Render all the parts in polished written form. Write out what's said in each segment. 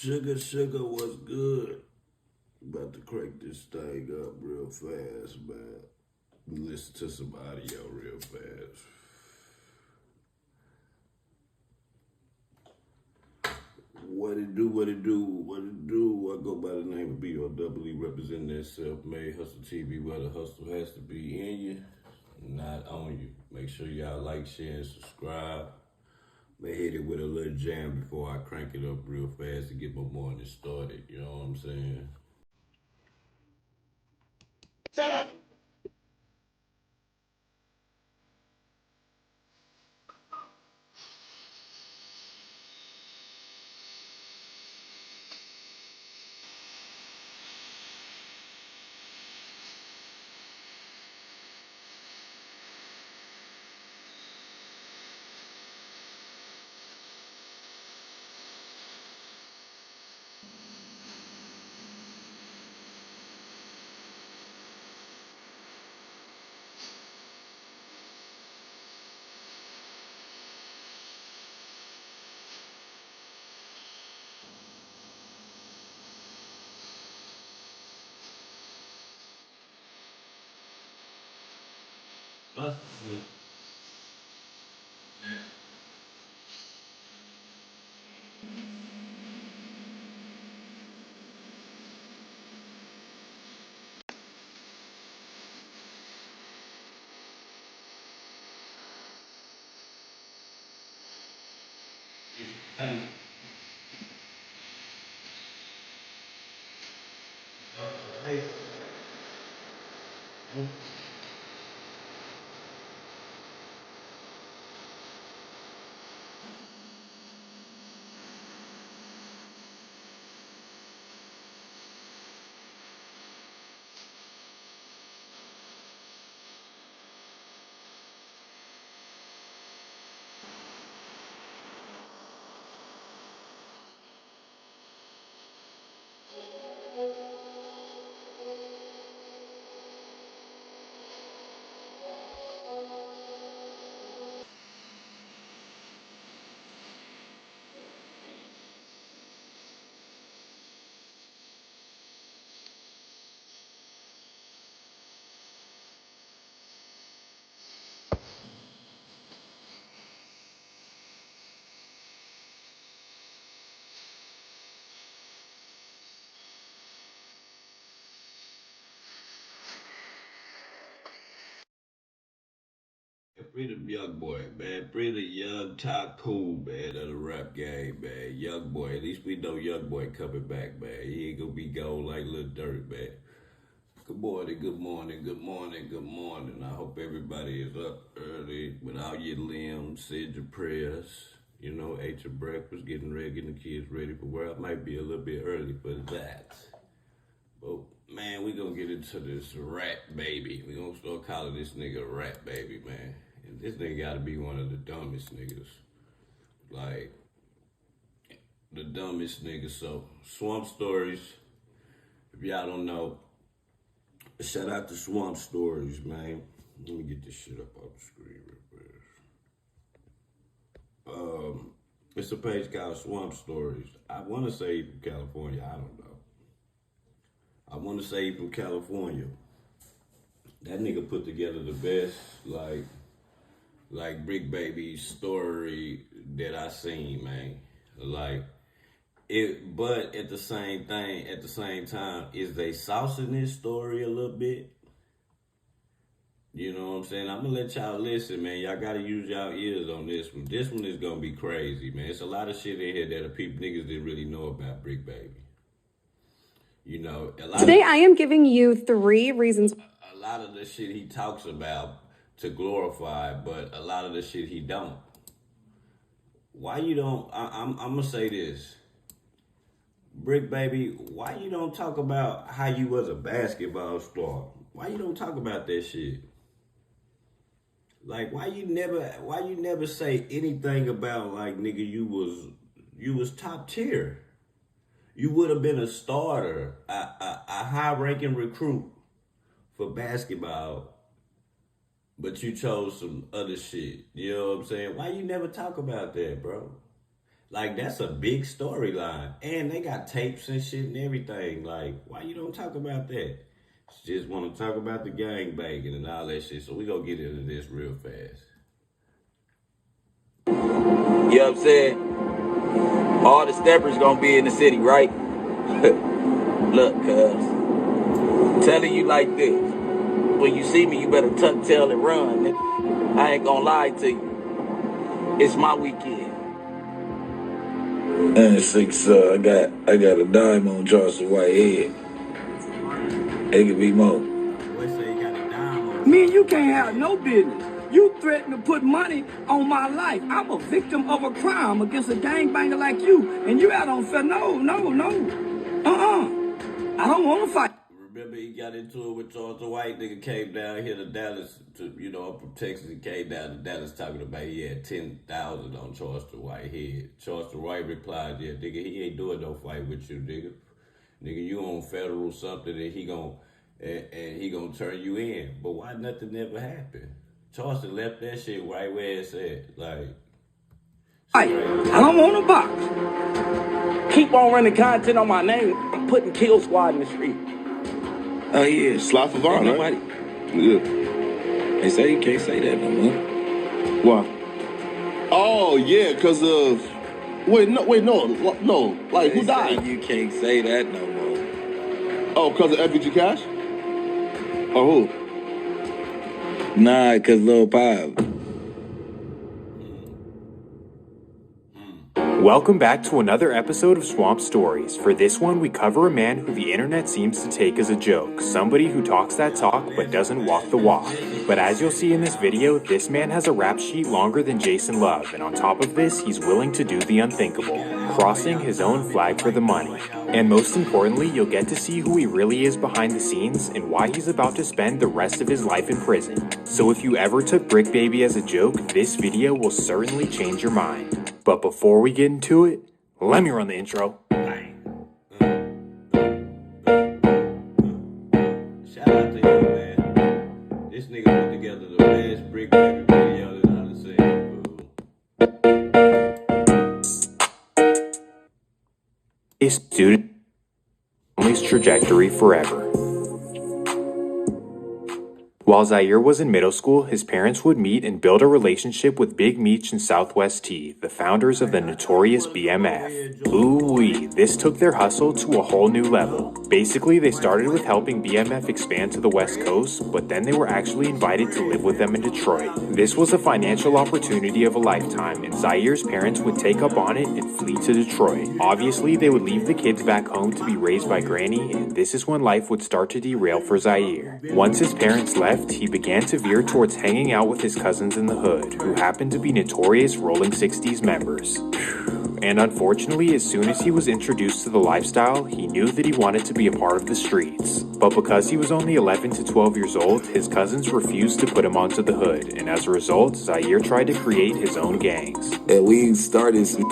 Sugar, what's good? About to crank this thing up real fast, man. Listen to some audio real fast. What it do, what it do, what it do? I go by the name of B.O.W. representing that self-made hustle TV where the hustle has to be in you, not on you. Make sure y'all like, share, and subscribe. May hit it with a little jam before I crank it up real fast to get my morning started. You know what I'm saying? Free the young boy, man. Free the young tycoon, man, of the rap game, man. Young boy. At least we know young boy coming back, man. He ain't gonna be gone like Lil Dirt, man. Good morning, good morning, good morning, good morning. I hope everybody is up early with all your limbs, said your prayers, ate your breakfast, getting ready, getting the kids ready for work. I might be a little bit early for that. But man, we gonna get into this rat baby. We gonna start calling this nigga rat baby, man. And this nigga gotta be one of the dumbest niggas. Like, the dumbest niggas. So, Swamp Stories, if y'all don't know, shout out to Swamp Stories, man. Let me get this shit up on the screen real fast. It's a page called Swamp Stories. I wanna say from California, I don't know. I wanna say from California. That nigga put together the best, like Brick Baby story that I seen, man. Like it, but at the same time, is they saucing this story a little bit? You know what I'm saying? I'm gonna let y'all listen, man. Y'all gotta use y'all ears on this one. This one is gonna be crazy, man. It's a lot of shit in here that the people niggas didn't really know about Brick Baby. Today I am giving you 3 reasons. A lot of the shit he talks about to glorify, but a lot of the shit he don't. Why you don't? I'm gonna say this, Brick Baby. Why you don't talk about how you was a basketball star? Why you don't talk about that shit? Like, why you never say anything about, like, nigga, you was top tier. You would have been a starter, a high-ranking recruit for basketball, but you chose some other shit. You know what I'm saying? Why you never talk about that, bro? Like that's a big storyline, and they got tapes and shit and everything. Like, why you don't talk about that? Just want to talk about the gang banging and all that shit. So we gonna get into this real fast. You know what I'm saying? All the steppers gonna be in the city, right? Look, cuz, telling you like this. When you see me, you better tuck tail and run, nigga. I ain't gonna lie to you. It's my weekend. And six, I got a dime on Charleston Whitehead. It could be more. Me and you can't have no business. You threaten to put money on my life. I'm a victim of a crime against a gangbanger like you, and you out on fair. No. I don't want to fight. Remember he got into it with Charleston White. Nigga came down here to Dallas. I'm from Texas. He came down to Dallas talking about he had 10,000 on Charleston White head. Charleston White replied, "Yeah, nigga, he ain't doing no fight with you, nigga. Nigga, you on federal something and he gonna turn you in." But why nothing ever happened? Charleston left that shit right where it's at. Like, I don't want to box. Keep on running content on my name. I'm putting Kill Squad in the street. Oh yeah, Slot for Vaughn, nobody. Yeah. They say you can't say that no more. Why? Oh yeah, cause of no. Like, who died? You can't say that no more. Oh, cause of FBG Cash? Or who? Nah, cause Lil Pop. Welcome back to another episode of Swamp Stories. For this one, we cover a man who the internet seems to take as a joke. Somebody who talks that talk but doesn't walk the walk. But as you'll see in this video, this man has a rap sheet longer than Jason Love, and on top of this, he's willing to do the unthinkable, crossing his own flag for the money. And most importantly, you'll get to see who he really is behind the scenes and why he's about to spend the rest of his life in prison. So if you ever took Brick Baby as a joke, this video will certainly change your mind. But before we get into it, let me run the intro. Shout out to you, man. This nigga put together the best Brick Baby video that I've seen. His student family's trajectory forever. While Zaire was in middle school, his parents would meet and build a relationship with Big Meech and Southwest T, the founders of the notorious BMF. Ooh-wee, this took their hustle to a whole new level. Basically, they started with helping BMF expand to the West Coast, but then they were actually invited to live with them in Detroit. This was a financial opportunity of a lifetime, and Zaire's parents would take up on it and flee to Detroit. Obviously, they would leave the kids back home to be raised by Granny, and this is when life would start to derail for Zaire. Once his parents left, he began to veer towards hanging out with his cousins in the hood, who happened to be notorious Rolling 60s members. And unfortunately, as soon as he was introduced to the lifestyle, he knew that he wanted to be a part of the streets. But because he was only 11 to 12 years old, his cousins refused to put him onto the hood, and as a result, Zaire tried to create his own gangs. And we started some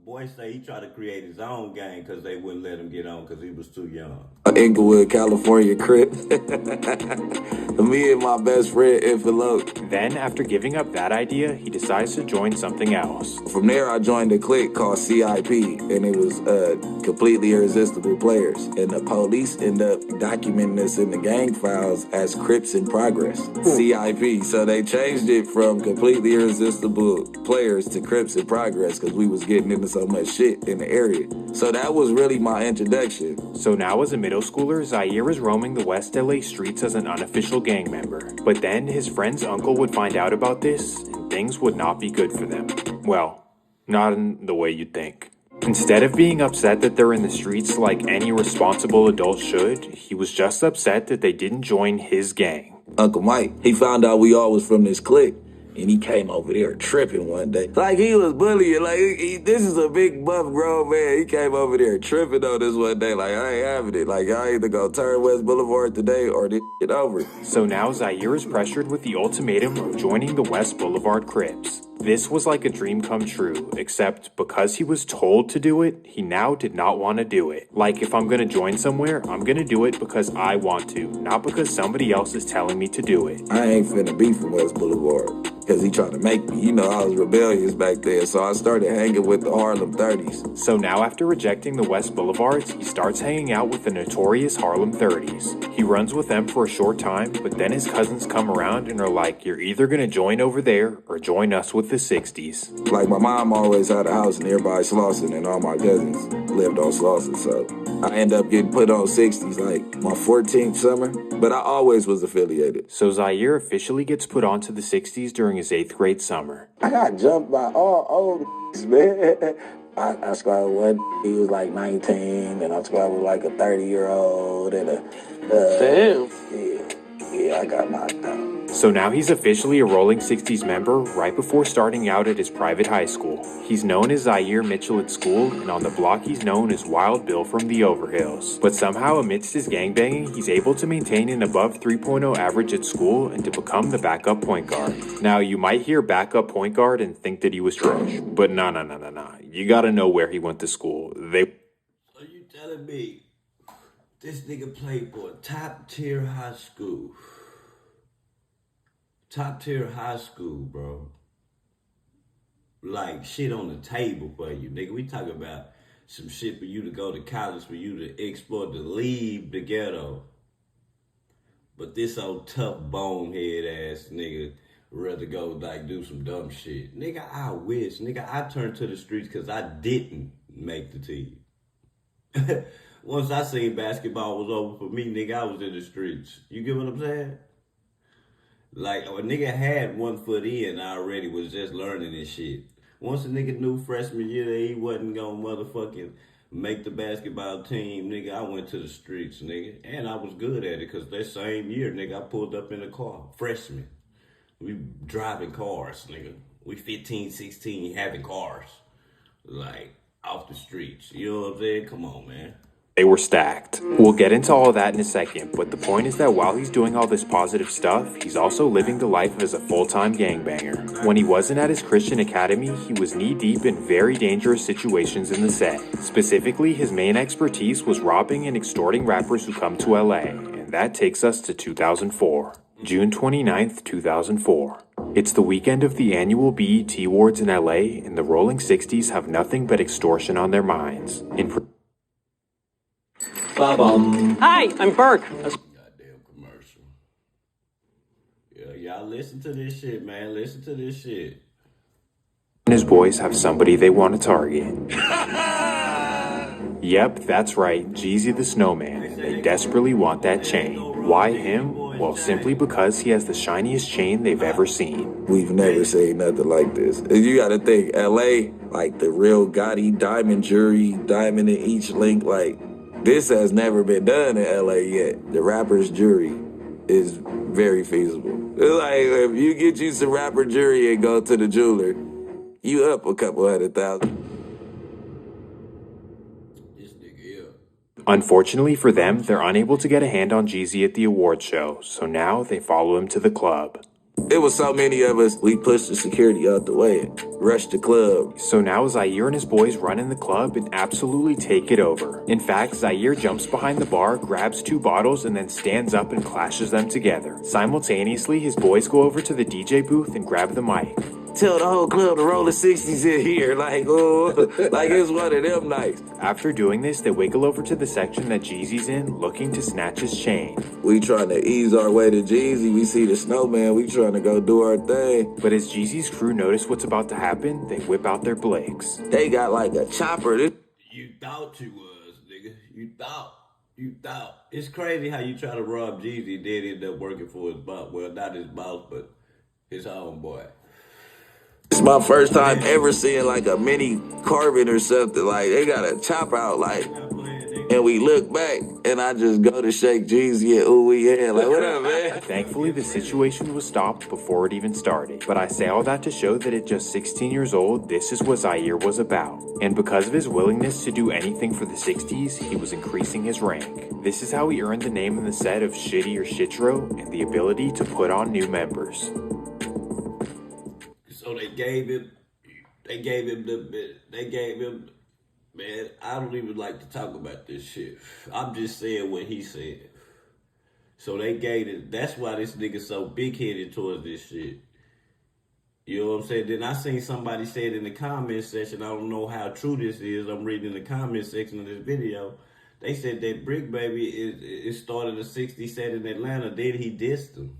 Boy say he tried to create his own gang because they wouldn't let him get on because he was too young. Inglewood, California crib. Me and my best friend envelope. Then, after giving up that idea, he decides to join something else. From there, I joined a clique called CIP, and it was completely irresistible players. And the police end up documenting us in the gang files as Crips in Progress. CIP. So they changed it from completely irresistible players to Crips in Progress because we was getting into so much shit in the area. So that was really my introduction. So now as a middle schooler, Zaire is roaming the West LA streets as an unofficial gang member. But then his friend's uncle would find out about this, and things would not be good for them. Well, not in the way you'd think. Instead of being upset that they're in the streets like any responsible adult should, he was just upset that they didn't join his gang. Uncle Mike, he found out we all was from this clique. And he came over there tripping one day. Like he was bullying. Like this is a big buff grown man. He came over there tripping on this one day. Like I ain't having it. Like I either go turn West Boulevard today or this shit over. So now Zaire is pressured with the ultimatum of joining the West Boulevard Crips. This was like a dream come true, except because he was told to do it, he now did not want to do it. Like if I'm gonna join somewhere, I'm gonna do it because I want to, not because somebody else is telling me to do it. I ain't finna be from West Boulevard. because he tried to make me. You know, I was rebellious back then, so I started hanging with the Harlem 30s. So now after rejecting the West Boulevards, he starts hanging out with the notorious Harlem 30s. He runs with them for a short time, but then his cousins come around and are like, you're either gonna join over there or join us with the 60s. Like, my mom always had a house nearby Slauson, and all my cousins lived on Slauson, so I end up getting put on 60s like my 14th summer, but I always was affiliated. So Zaire officially gets put onto the 60s during his 8th grade summer. I got jumped by all old man. I squatted with one, he was like 19, and I squatted with like a 30-year-old, and Damn. Yeah, I got knocked out. So now he's officially a Rolling 60s member right before starting out at his private high school. He's known as Zaire Mitchell at school, and on the block he's known as Wild Bill from the Overhills. But somehow amidst his gangbanging, he's able to maintain an above 3.0 average at school and to become the backup point guard. Now you might hear backup point guard and think that he was trash, but no. You gotta know where he went to school. So you telling me this nigga played for a top tier high school? Top tier high school, bro. Like, shit on the table for you, nigga. We talking about some shit for you to go to college, for you to explore, to leave the ghetto. But this old tough bonehead ass nigga rather go like do some dumb shit. Nigga, I wish. Nigga, I turned to the streets because I didn't make the team. Once I seen basketball was over for me, nigga, I was in the streets. You get what I'm saying? Like, a nigga had 1 foot in already, was just learning this shit. Once a nigga knew freshman year that he wasn't gonna motherfucking make the basketball team, nigga, I went to the streets, nigga. And I was good at it, because that same year, nigga, I pulled up in a car, freshman. We driving cars, nigga. We 15, 16, having cars. Like, off the streets. You know what I'm saying? Come on, man. They were stacked. We'll get into all of that in a second, but the point is that while he's doing all this positive stuff, he's also living the life as a full-time gangbanger. When he wasn't at his Christian academy, he was knee-deep in very dangerous situations in the set. Specifically, his main expertise was robbing and extorting rappers who come to LA, and that takes us to 2004. June 29th, 2004. It's the weekend of the annual BET Awards in LA, and the Rolling 60s have nothing but extortion on their minds. Hi, I'm Burke. Goddamn commercial. Yeah, y'all listen to this shit, man. Listen to this shit. And his boys have somebody they want to target. Yep, that's right, Jeezy the Snowman. They desperately want that chain. Why him? Well, simply because he has the shiniest chain they've ever seen. We've never seen nothing like this. You gotta think, LA, like the real Gotti diamond jury, diamond in each link, like, this has never been done in LA yet. The rapper's jury is very feasible. Like, if you get you some rapper jury and go to the jeweler, you up a couple $100,000. This nigga here. Unfortunately for them, they're unable to get a hand on Jeezy at the award show, so now they follow him to the club. There was so many of us, we pushed the security out the way and rushed the club. So now Zaire and his boys run in the club and absolutely take it over. In fact, Zaire jumps behind the bar, grabs 2 bottles, and then stands up and clashes them together. Simultaneously, his boys go over to the DJ booth and grab the mic. Tell the whole club to roll the 60s in here, like, oh, like it's one of them nights. After doing this, they wiggle over to the section that Jeezy's in, looking to snatch his chain. We trying to ease our way to Jeezy. We see the snowman. We trying to go do our thing. But as Jeezy's crew notice what's about to happen, they whip out their blikes. They got like a chopper. You thought you was, nigga. You thought. It's crazy how you try to rob Jeezy, then end up working for his boss. Well, not his boss, but his homeboy. It's my first time ever seeing like a mini carbon or something. Like, they got a chop out, like, and we look back, and I just go to shake Jeezy and ooh, we in. Like, what up, man? Thankfully, the situation was stopped before it even started. But I say all that to show that at just 16 years old, this is what Zaire was about. And because of his willingness to do anything for the 60s, he was increasing his rank. This is how he earned the name in the set of Shitty or Shitro and the ability to put on new members. So they gave him, man, I don't even like to talk about this shit. I'm just saying what he said. So they gave it, that's why this nigga so big-headed towards this shit. You know what I'm saying? Then I seen somebody say it in the comment section. I don't know how true this is. I'm reading the comment section of this video. They said that Brick Baby it started a 60 set in Atlanta. Then he dissed him.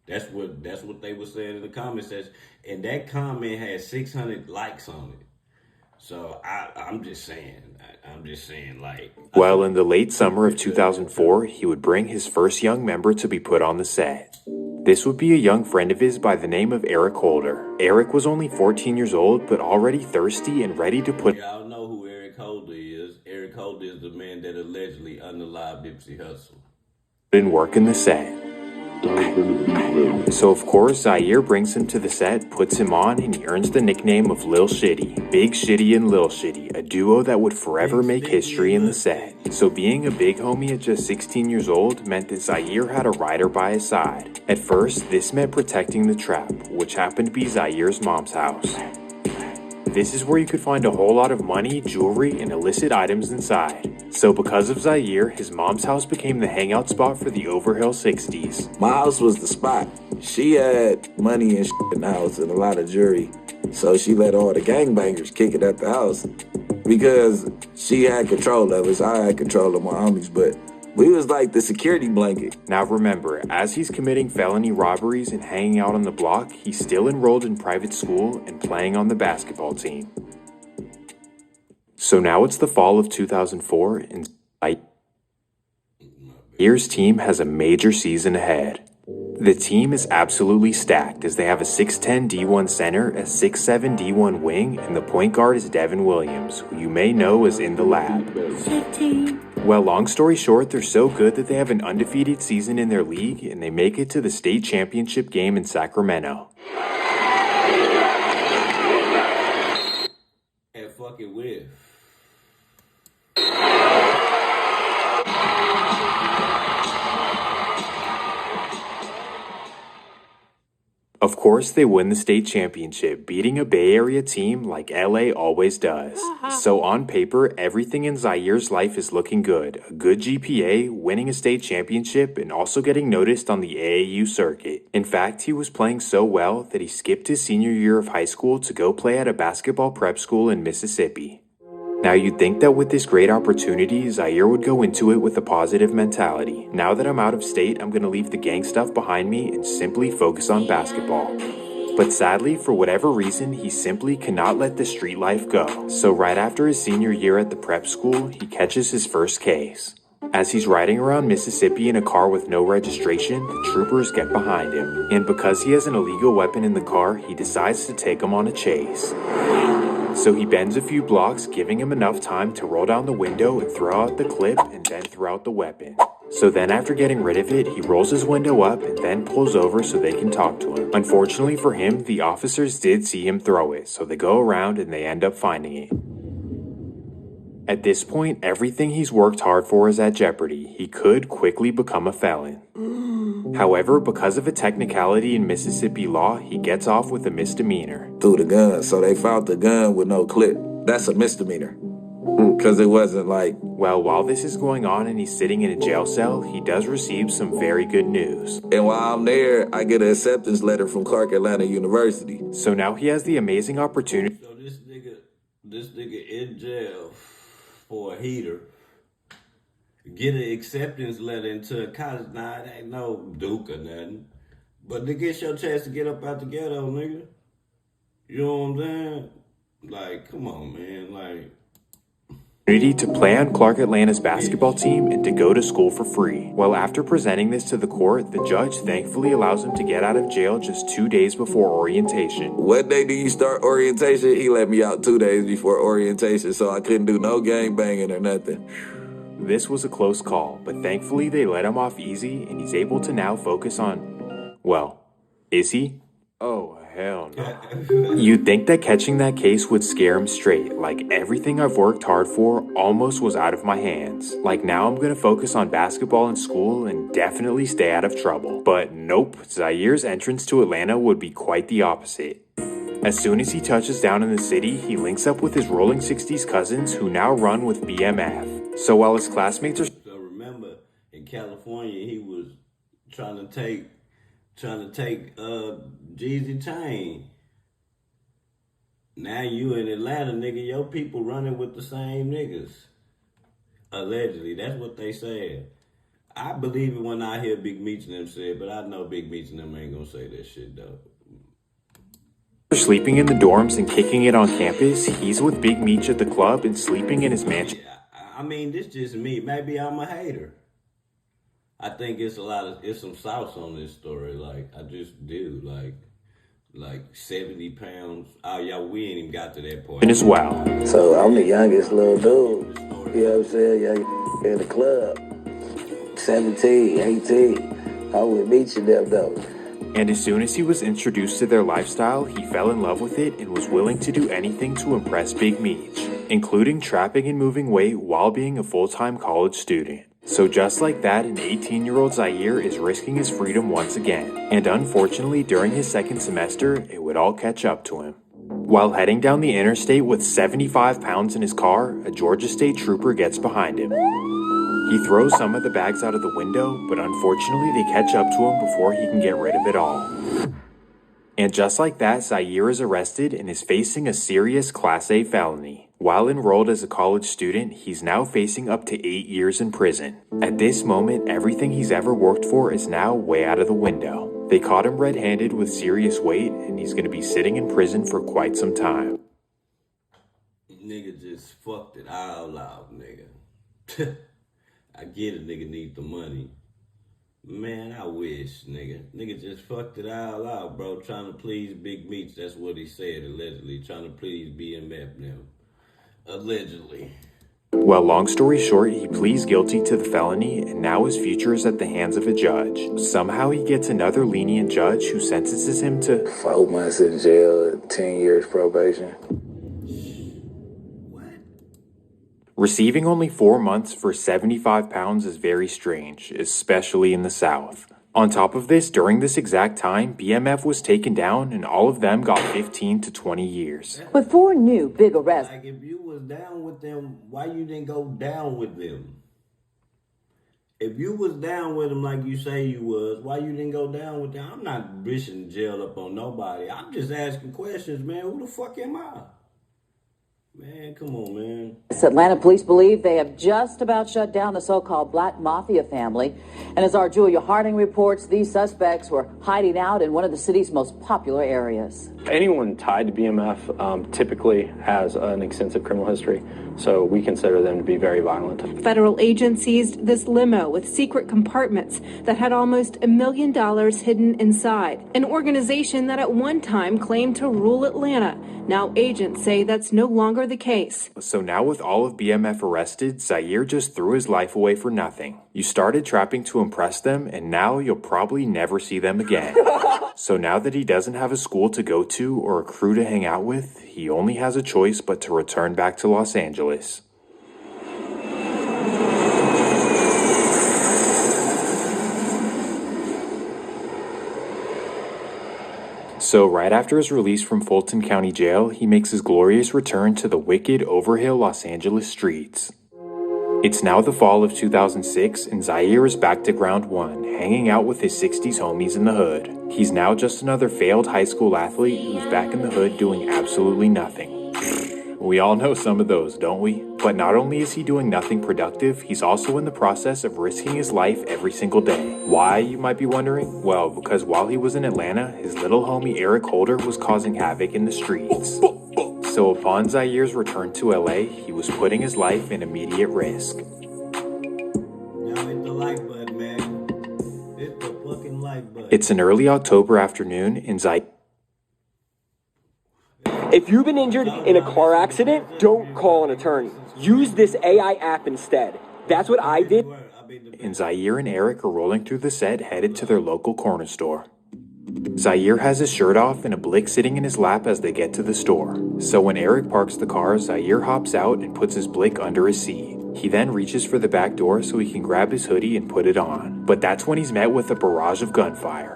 That's what they were saying in the comment section. And that comment had 600 likes on it. So I'm just saying, like. Well, in the late summer of 2004, he would bring his first young member to be put on the set. This would be a young friend of his by the name of Eric Holder. Eric was only 14 years old, but already thirsty and ready to put... Y'all know who Eric Holder is. Eric Holder is the man that allegedly unalived Nipsey Hussle. ...in work in the set. So of course, Zaire brings him to the set, puts him on, and he earns the nickname of Lil Shitty. Big Shitty and Lil Shitty, a duo that would forever make history in the set. So being a big homie at just 16 years old meant that Zaire had a rider by his side. At first, this meant protecting the trap, which happened to be Zaire's mom's house. This is where you could find a whole lot of money, jewelry, and illicit items inside. So because of Zaire, his mom's house became the hangout spot for the Overhill 60s. My house was the spot. She had money and shit in the house and a lot of jewelry. So she let all the gangbangers kick it at the house because she had control of us. I had control of my homies, but we was like the security blanket. Now remember, as he's committing felony robberies and hanging out on the block, he's still enrolled in private school and playing on the basketball team. So now it's the fall of 2004 and Zaire's team has a major season ahead. The team is absolutely stacked as they have a 6'10 D1 center, a 6'7 D1 wing, and the point guard is Devin Williams, who you may know is in the lab. Well, long story short, they're so good that they have an undefeated season in their league and they make it to the state championship game in Sacramento. And fucking with. Of course, they win the state championship, beating a Bay Area team like LA always does. So on paper, everything in Zaire's life is looking good. A good GPA, winning a state championship, and also getting noticed on the AAU circuit. In fact, he was playing so well that he skipped his senior year of high school to go play at a basketball prep school in Mississippi. Now you'd think that with this great opportunity, Zaire would go into it with a positive mentality. Now that I'm out of state, I'm going to leave the gang stuff behind me and simply focus on basketball. But sadly, for whatever reason, he simply cannot let the street life go. So right after his senior year at the prep school, he catches his first case. As he's riding around Mississippi in a car with no registration, the troopers get behind him. And because he has an illegal weapon in the car, he decides to take him on a chase. So he bends a few blocks, giving him enough time to roll down the window and throw out the clip and then throw out the weapon. So then after getting rid of it, he rolls his window up and then pulls over so they can talk to him. Unfortunately for him, the officers did see him throw it, so they go around and they end up finding it. At this point, everything he's worked hard for is at jeopardy. He could quickly become a felon. However, because of a technicality in Mississippi law, he gets off with a misdemeanor. Threw the gun, so they found the gun with no clip. That's a misdemeanor. Because it wasn't like... Well, while this is going on and he's sitting in a jail cell, he does receive some very good news. And while I'm there, I get an acceptance letter from Atlanta University. So now he has the amazing opportunity... So this nigga in jail for a heater, get an acceptance letter into a college. Nah, it ain't no Duke or nothing. But to get your chance to get up out the ghetto, nigga. You know what I'm saying? Like, come on, man. Like... to play on Clark Atlanta's basketball team and to go to school for free. Well, after presenting this to the court, the judge thankfully allows him to get out of jail just 2 days before orientation. What day do you start orientation? He let me out 2 days before orientation, so I couldn't do no gang banging or nothing. This was a close call, but thankfully they let him off easy and he's able to now focus on... Well, is he? Oh, hell no. You'd think that catching that case would scare him straight, like everything I've worked hard for almost was out of my hands. Like now I'm gonna focus on basketball and school and definitely stay out of trouble. But nope, Zaire's entrance to Atlanta would be quite the opposite. As soon as he touches down in the city, he links up with his Rolling 60s cousins who now run with BMF. So while his classmates are... So remember, in California, he was trying to take Jeezy chain. Now you in Atlanta, nigga, your people running with the same niggas. Allegedly, that's what they said. I believe it when I hear Big Meech and them say it, but I know Big Meech and them ain't gonna say that shit though. Sleeping in the dorms and kicking it on campus, he's with Big Meech at the club and sleeping in his mansion. I mean, this just me. Maybe I'm a hater. I think it's some sauce on this story. Like, I just do. Like 70 pounds. Oh, y'all, we ain't even got to that point. As well. So I'm the youngest little dude. You know what I'm saying? Young in the club. 17, 18. I would meet you them though. And as soon as he was introduced to their lifestyle, he fell in love with it and was willing to do anything to impress Big Meech, including trapping and moving weight while being a full-time college student. So just like that, an 18-year-old Zaire is risking his freedom once again. And unfortunately, during his second semester, it would all catch up to him. While heading down the interstate with 75 pounds in his car, a Georgia State trooper gets behind him. He throws some of the bags out of the window, but unfortunately they catch up to him before he can get rid of it all. And just like that, Zaire is arrested and is facing a serious Class A felony. While enrolled as a college student, he's now facing up to 8 years in prison. At this moment, everything he's ever worked for is now way out of the window. They caught him red-handed with serious weight, and he's going to be sitting in prison for quite some time. Nigga just fucked it all out, nigga. I get it, nigga need the money. Man, I wish, nigga. Nigga just fucked it all out, bro. Trying to please Big Meech. That's what he said, allegedly. Trying to please BMF now. Allegedly. Well, long story short, he pleads guilty to the felony, and now his future is at the hands of a judge. Somehow he gets another lenient judge who sentences him to 4 months in jail, 10 years probation. Receiving only 4 months for 75 pounds is very strange, especially in the South. On top of this, during this exact time, BMF was taken down and all of them got 15 to 20 years. With 4 new big arrests. Like, if you was down with them, why you didn't go down with them? If you was down with them like you say you was, why you didn't go down with them? I'm not wishing jail up on nobody. I'm just asking questions, man. Who the fuck am I? Man, come on, man. Atlanta police believe they have just about shut down the so-called Black Mafia family. And as our Julia Harding reports, these suspects were hiding out in one of the city's most popular areas. Anyone tied to BMF typically has an extensive criminal history, so we consider them to be very violent. Federal agents seized this limo with secret compartments that had almost $1 million hidden inside. An organization that at one time claimed to rule Atlanta. Now agents say that's no longer the case. So now with all of BMF arrested, Zaire just threw his life away for nothing. You started trapping to impress them, and now you'll probably never see them again. So now that he doesn't have a school to go to or a crew to hang out with, he only has a choice but to return back to Los Angeles. So right after his release from Fulton County Jail, he makes his glorious return to the wicked, overhill Los Angeles streets. It's now the fall of 2006, and Zaire is back to ground one, hanging out with his 60s homies in the hood. He's now just another failed high school athlete who's back in the hood doing absolutely nothing. We all know some of those, don't we? But not only is he doing nothing productive, he's also in the process of risking his life every single day. Why, you might be wondering? Well, because while he was in Atlanta, his little homie Eric Holder was causing havoc in the streets. So upon Zaire's return to LA, he was putting his life in immediate risk. Now hit the like button, man. Hit the fucking like button. It's an early October afternoon, and If you've been injured in a car accident, don't call an attorney. Use this AI app instead. That's what I did. And Zaire and Eric are rolling through the set, headed to their local corner store. Zaire has his shirt off and a blick sitting in his lap as they get to the store. So when Eric parks the car, Zaire hops out and puts his blick under his seat. He then reaches for the back door so he can grab his hoodie and put it on. But that's when he's met with a barrage of gunfire.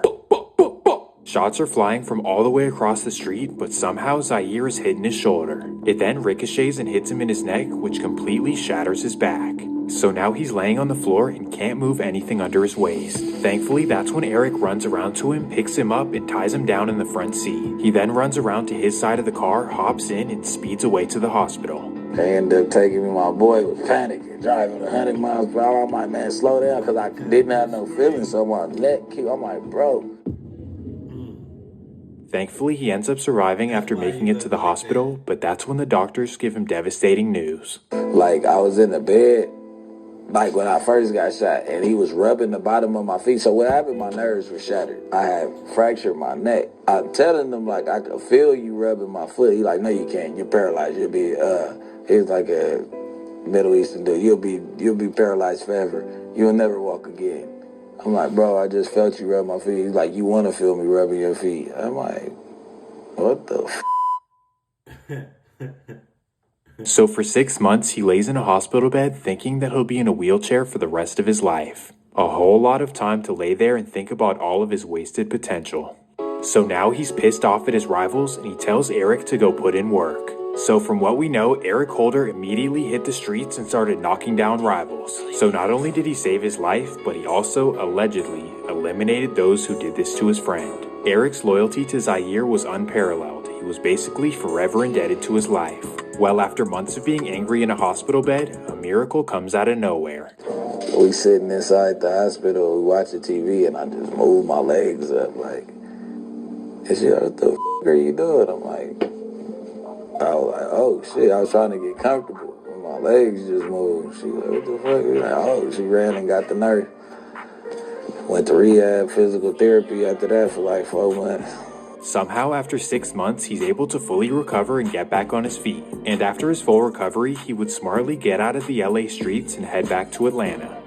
Shots are flying from all the way across the street, but somehow Zaire is hitting his shoulder. It then ricochets and hits him in his neck, which completely shatters his back. So now he's laying on the floor and can't move anything under his waist. Thankfully, that's when Eric runs around to him, picks him up, and ties him down in the front seat. He then runs around to his side of the car, hops in, and speeds away to the hospital. They ended up taking me. My boy was panicking, driving 100 miles per hour. I'm like, man, slow down, because I didn't have no feelings, so my neck I'm like, bro. Thankfully, he ends up surviving after making it to the hospital, but that's when the doctors give him devastating news. Like, I was in the bed, like when I first got shot, and he was rubbing the bottom of my feet. So what happened, my nerves were shattered. I had fractured my neck. I'm telling them, like, I could feel you rubbing my foot. He like, no, you can't. You're paralyzed. You'll be, he's like a Middle Eastern dude. You'll be paralyzed forever. You'll never walk again. I'm like, bro, I just felt you rub my feet. He's like, you want to feel me rubbing your feet? I'm like, what the So for 6 months, he lays in a hospital bed thinking that he'll be in a wheelchair for the rest of his life. A whole lot of time to lay there and think about all of his wasted potential. So now he's pissed off at his rivals and he tells Eric to go put in work. So from what we know, Eric Holder immediately hit the streets and started knocking down rivals. So not only did he save his life, but he also allegedly eliminated those who did this to his friend. Eric's loyalty to Zaire was unparalleled. He was basically forever indebted to his life. Well, after months of being angry in a hospital bed, a miracle comes out of nowhere. We sitting inside the hospital, we watching TV, and I just move my legs up like, and she like, what the f*** are you doing? I'm like, I was like, oh shit, I was trying to get comfortable. And my legs just moved. She like, what the fuck? Like, oh, she ran and got the nurse. Went to rehab, physical therapy after that for like 4 months. Somehow, after 6 months, he's able to fully recover and get back on his feet. And after his full recovery, he would smartly get out of the LA streets and head back to Atlanta.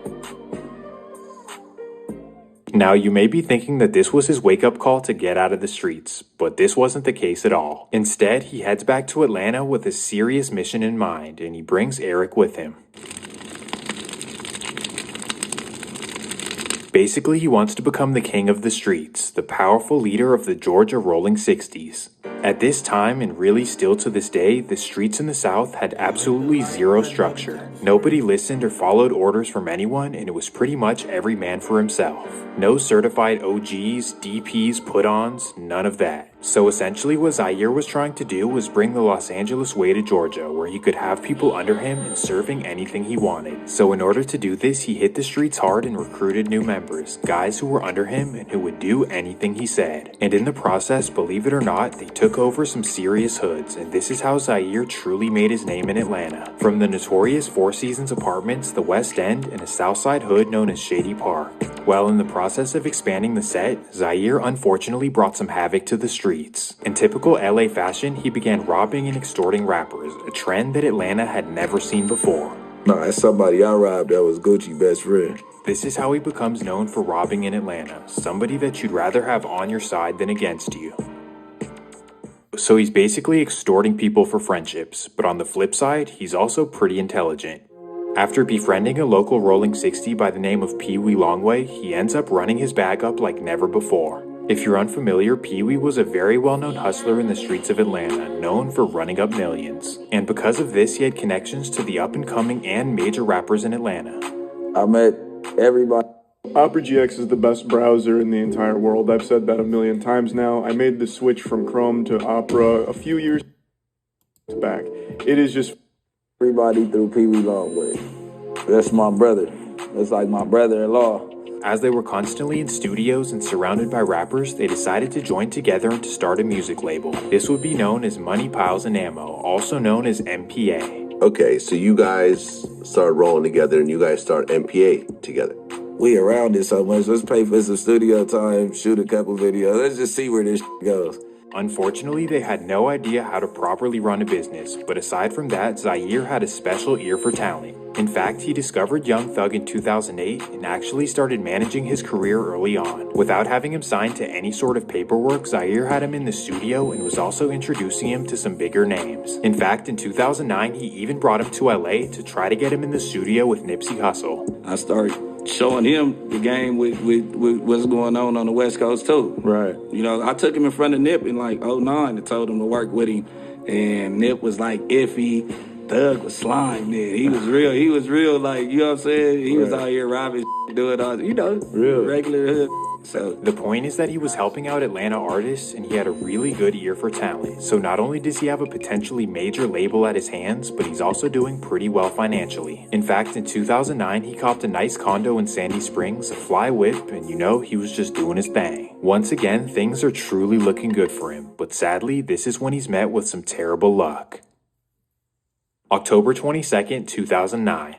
Now, you may be thinking that this was his wake-up call to get out of the streets, but this wasn't the case at all. Instead, he heads back to Atlanta with a serious mission in mind, and he brings Eric with him. Basically, he wants to become the king of the streets, the powerful leader of the Georgia Rolling 60s. At this time, and really still to this day, the streets in the South had absolutely zero structure. Nobody listened or followed orders from anyone, and it was pretty much every man for himself. No certified OGs, DPs, put-ons, none of that. So essentially what Zaire was trying to do was bring the Los Angeles way to Georgia, where he could have people under him and serving anything he wanted. So in order to do this, he hit the streets hard and recruited new members, guys who were under him and who would do anything he said. And in the process, believe it or not, they took over some serious hoods, and this is how Zaire truly made his name in Atlanta. From the notorious Four Seasons apartments, the West End, and a Southside hood known as Shady Park. While in the process of expanding the set, Zaire unfortunately brought some havoc to the streets. In typical LA fashion, he began robbing and extorting rappers, a trend that Atlanta had never seen before. No, that's somebody I robbed that was Gucci best friend. This is how he becomes known for robbing in Atlanta, somebody that you'd rather have on your side than against you. So he's basically extorting people for friendships, but on the flip side, he's also pretty intelligent. After befriending a local Rolling 60 by the name of Pee Wee Longway, he ends up running his bag up like never before. If you're unfamiliar, Pee Wee was a very well-known hustler in the streets of Atlanta, known for running up millions. And because of this, he had connections to the up-and-coming and major rappers in Atlanta. I met everybody. Opera GX is the best browser in the entire world. I've said that a million times now. I made the switch from Chrome to Opera a few years back. It is just everybody through Pee Wee Longway. That's my brother. That's like my brother-in-law. As they were constantly in studios and surrounded by rappers, they decided to join together and to start a music label. This would be known as Money, Piles, and Ammo, also known as MPA. Okay, so you guys start rolling together and you guys start MPA together. We around it so much. Let's pay for some studio time, shoot a couple videos. Let's just see where this goes. Unfortunately, they had no idea how to properly run a business, but aside from that, Zaire had a special ear for talent. In fact, he discovered Young Thug in 2008 and actually started managing his career early on. Without having him signed to any sort of paperwork, Zaire had him in the studio and was also introducing him to some bigger names. In fact, in 2009, he even brought him to LA to try to get him in the studio with Nipsey Hussle. I started showing him the game with what's going on the West Coast too. right. You know, I took him in front of Nip in like '09 and told him to work with him, and Nip was like iffy. Thug was slime, man. He was real, like, you know what I'm saying? He was out here robbing, doing all, regular hood. So the point is that he was helping out Atlanta artists, and he had a really good ear for talent. So not only does he have a potentially major label at his hands, but he's also doing pretty well financially. In fact, in 2009, he copped a nice condo in Sandy Springs, a fly whip, and he was just doing his thing. Once again, things are truly looking good for him, but sadly, this is when he's met with some terrible luck. October 22nd, 2009.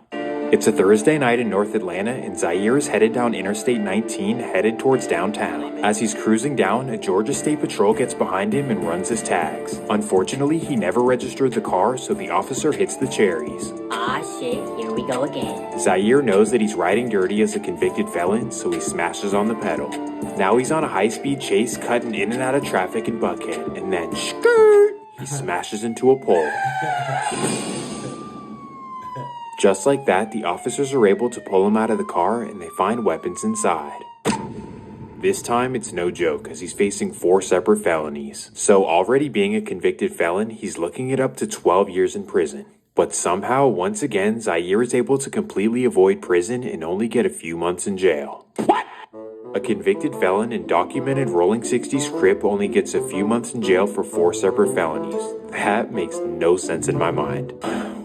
It's a Thursday night in North Atlanta, and Zaire is headed down Interstate 19, headed towards downtown. As he's cruising down, a Georgia State Patrol gets behind him and runs his tags. Unfortunately, he never registered the car, so the officer hits the cherries. Ah shit, here we go again. Zaire knows that he's riding dirty as a convicted felon, so he smashes on the pedal. Now he's on a high-speed chase, cutting in and out of traffic in Buckhead, and then skirt, he smashes into a pole. Just like that, the officers are able to pull him out of the car and they find weapons inside. This time, it's no joke, as he's facing 4 separate felonies. So already being a convicted felon, he's looking at up to 12 years in prison. But somehow, once again, Zaire is able to completely avoid prison and only get a few months in jail. What? A convicted felon and documented Rolling 60s Crip only gets a few months in jail for 4 separate felonies. That makes no sense in my mind.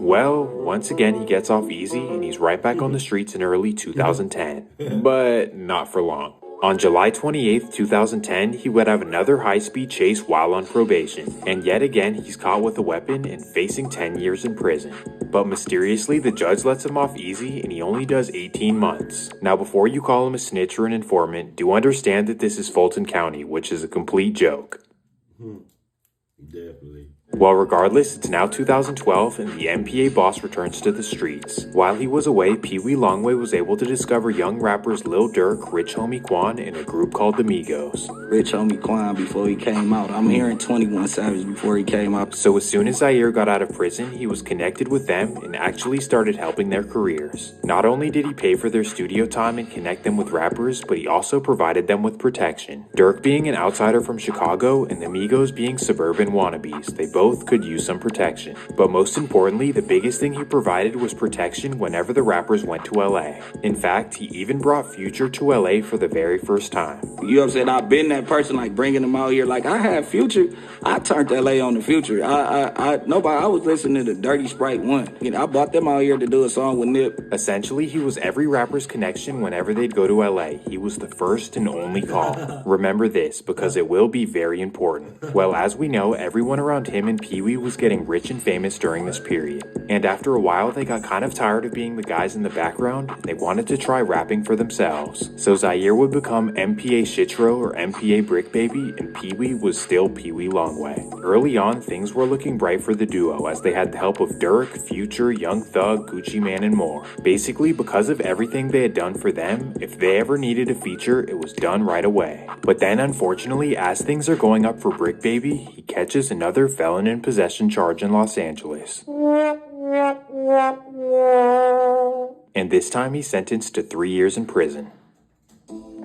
Well, once again, he gets off easy and he's right back on the streets in early 2010. But not for long. On July 28th, 2010, he would have another high-speed chase while on probation. And yet again, he's caught with a weapon and facing 10 years in prison. But mysteriously, the judge lets him off easy and he only does 18 months. Now, before you call him a snitch or an informant, do understand that this is Fulton County, which is a complete joke. Definitely. Well, regardless, it's now 2012 and the MPA boss returns to the streets. While he was away, Pee Wee Longway was able to discover young rappers Lil Durk, Rich Homie Quan, and a group called the Migos. Rich Homie Quan before he came out. I'm hearing 21 Savage before he came out. So as soon as Zaire got out of prison, he was connected with them and actually started helping their careers. Not only did he pay for their studio time and connect them with rappers, but he also provided them with protection. Durk being an outsider from Chicago and the Migos being suburban wannabes, they both could use some protection. But most importantly, the biggest thing he provided was protection whenever the rappers went to LA. In fact, he even brought Future to LA for the very first time. You know what I'm saying? I've been that person, like bringing them out here. Like I had Future, I turned LA on the Future. I was listening to the Dirty Sprite 1. I bought them out here to do a song with Nip. Essentially, he was every rapper's connection whenever they'd go to LA. He was the first and only call. Remember this, because it will be very important. Well, as we know, everyone around him and Pee Wee was getting rich and famous during this period. And after a while, they got kind of tired of being the guys in the background, and they wanted to try rapping for themselves. So Zaire would become MPA Shitro or MPA Brick Baby, and Pee Wee was still Pee Wee Longway. Early on, things were looking bright for the duo, as they had the help of Durk, Future, Young Thug, Gucci Mane, and more. Basically, because of everything they had done for them, if they ever needed a feature, it was done right away. But then, unfortunately, as things are going up for Brick Baby, he catches another felon in possession charge in Los Angeles. And this time he's sentenced to 3 years in prison.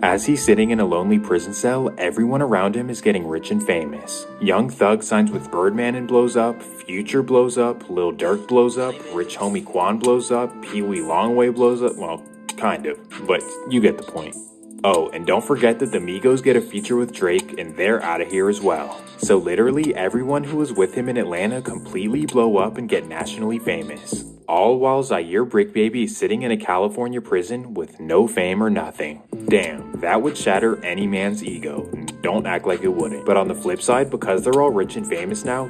As he's sitting in a lonely prison cell, everyone around him is getting rich and famous. Young Thug signs with Birdman and blows up, Future blows up, Lil Durk blows up, Rich Homie Quan blows up, Pee Wee Longway blows up, well, kind of, but you get the point. Oh, and don't forget that the Migos get a feature with Drake, and they're out of here as well. So literally everyone who was with him in Atlanta completely blow up and get nationally famous. All while Zaire Brick Baby is sitting in a California prison with no fame or nothing. Damn, that would shatter any man's ego. Don't act like it wouldn't. But on the flip side, because they're all rich and famous now...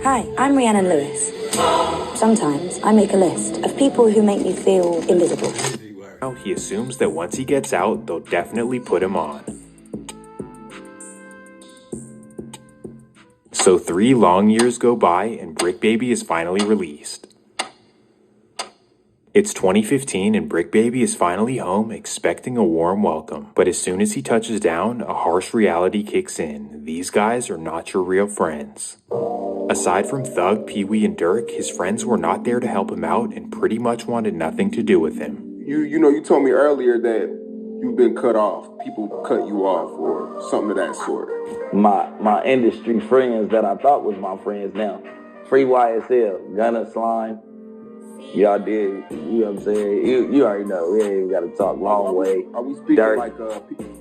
Hi, I'm Rhiannon Lewis. Sometimes I make a list of people who make me feel invisible. Now he assumes that once he gets out, they'll definitely put him on. So 3 long years go by and Brick Baby is finally released. It's 2015 and Brick Baby is finally home expecting a warm welcome. But as soon as he touches down, a harsh reality kicks in. These guys are not your real friends. Aside from Thug, Pee Wee, and Durk, his friends were not there to help him out and pretty much wanted nothing to do with him. You told me earlier that you've been cut off. People cut you off or something of that sort. My industry friends that I thought was my friends now. Free YSL, Gunna, Slime. Y'all did, you know what I'm saying? You already know, we ain't even got to talk long way. Are we speaking Dirty. like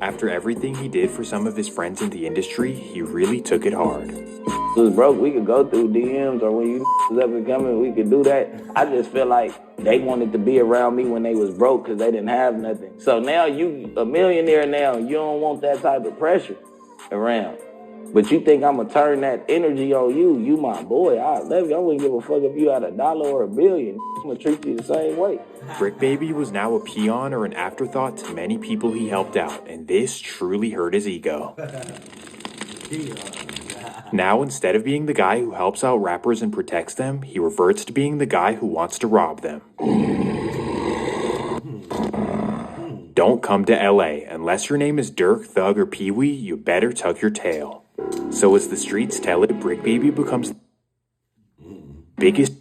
After everything he did for some of his friends in the industry, he really took it hard. If it was broke, we could go through DMs, or when you was up and coming, we could do that. I just feel like they wanted to be around me when they was broke because they didn't have nothing. So now you a millionaire now, you don't want that type of pressure around. But you think I'm going to turn that energy on you? You my boy. I love you. I wouldn't give a fuck if you had $1 or $1 billion. I'm going to treat you the same way. Brick Baby was now a peon or an afterthought to many people he helped out, and this truly hurt his ego. Now, instead of being the guy who helps out rappers and protects them, he reverts to being the guy who wants to rob them. Don't come to LA. Unless your name is Dirk, Thug, or Pee Wee, you better tuck your tail. So as the streets tell it, Brick Baby becomes the biggest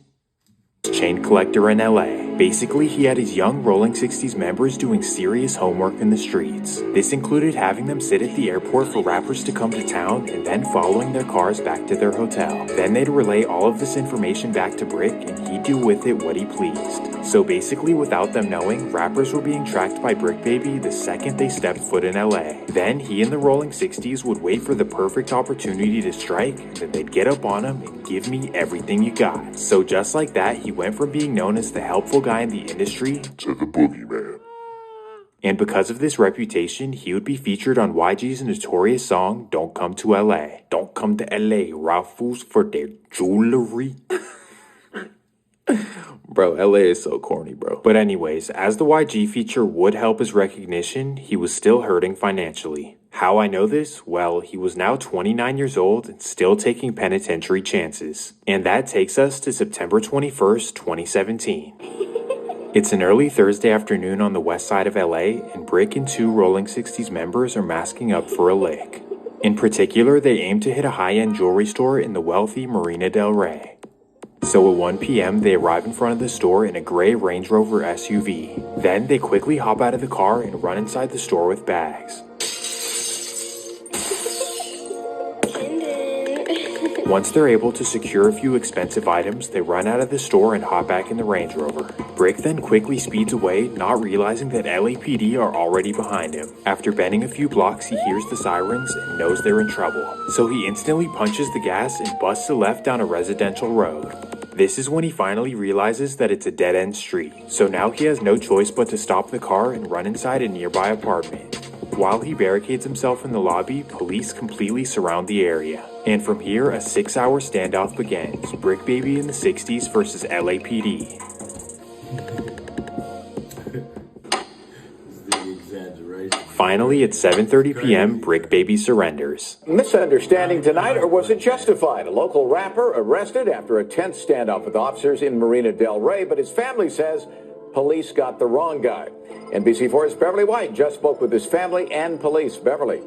chain collector in LA. Basically, he had his young Rolling 60s members doing serious homework in the streets. This included having them sit at the airport for rappers to come to town and then following their cars back to their hotel. Then they'd relay all of this information back to Brick and he'd do with it what he pleased. So basically, without them knowing, rappers were being tracked by Brick Baby the second they stepped foot in LA. Then he and the Rolling 60s would wait for the perfect opportunity to strike, and then they'd get up on him and give me everything you got. So just like that, he went from being known as the helpful guy in the industry to the boogeyman. And because of this reputation, he would be featured on YG's notorious song, Don't Come to LA. Don't come to LA, Raffles for their jewelry. Bro, LA is so corny, bro. But anyways, as the YG feature would help his recognition, he was still hurting financially. How I know this? Well, he was now 29 years old and still taking penitentiary chances. And that takes us to September 21st, 2017. It's an early Thursday afternoon on the west side of LA, and Brick and two Rolling 60s members are masking up for a lick. In particular, they aim to hit a high-end jewelry store in the wealthy Marina del Rey. So at 1 p.m., they arrive in front of the store in a gray Range Rover SUV. Then they quickly hop out of the car and run inside the store with bags. Once they're able to secure a few expensive items, they run out of the store and hop back in the Range Rover. Brick then quickly speeds away, not realizing that LAPD are already behind him. After bending a few blocks, he hears the sirens and knows they're in trouble. So he instantly punches the gas and busts a left down a residential road. This is when he finally realizes that it's a dead-end street. So now he has no choice but to stop the car and run inside a nearby apartment. While he barricades himself in the lobby, police completely surround the area. And from here, a 6-hour standoff begins. Brick Baby in the 60s versus LAPD. Finally, at 7:30 p.m., Brick Baby surrenders. Misunderstanding tonight, or was it justified? A local rapper arrested after a tense standoff with officers in Marina del Rey, but his family says police got the wrong guy. NBC4's Beverly White just spoke with his family and police. Beverly.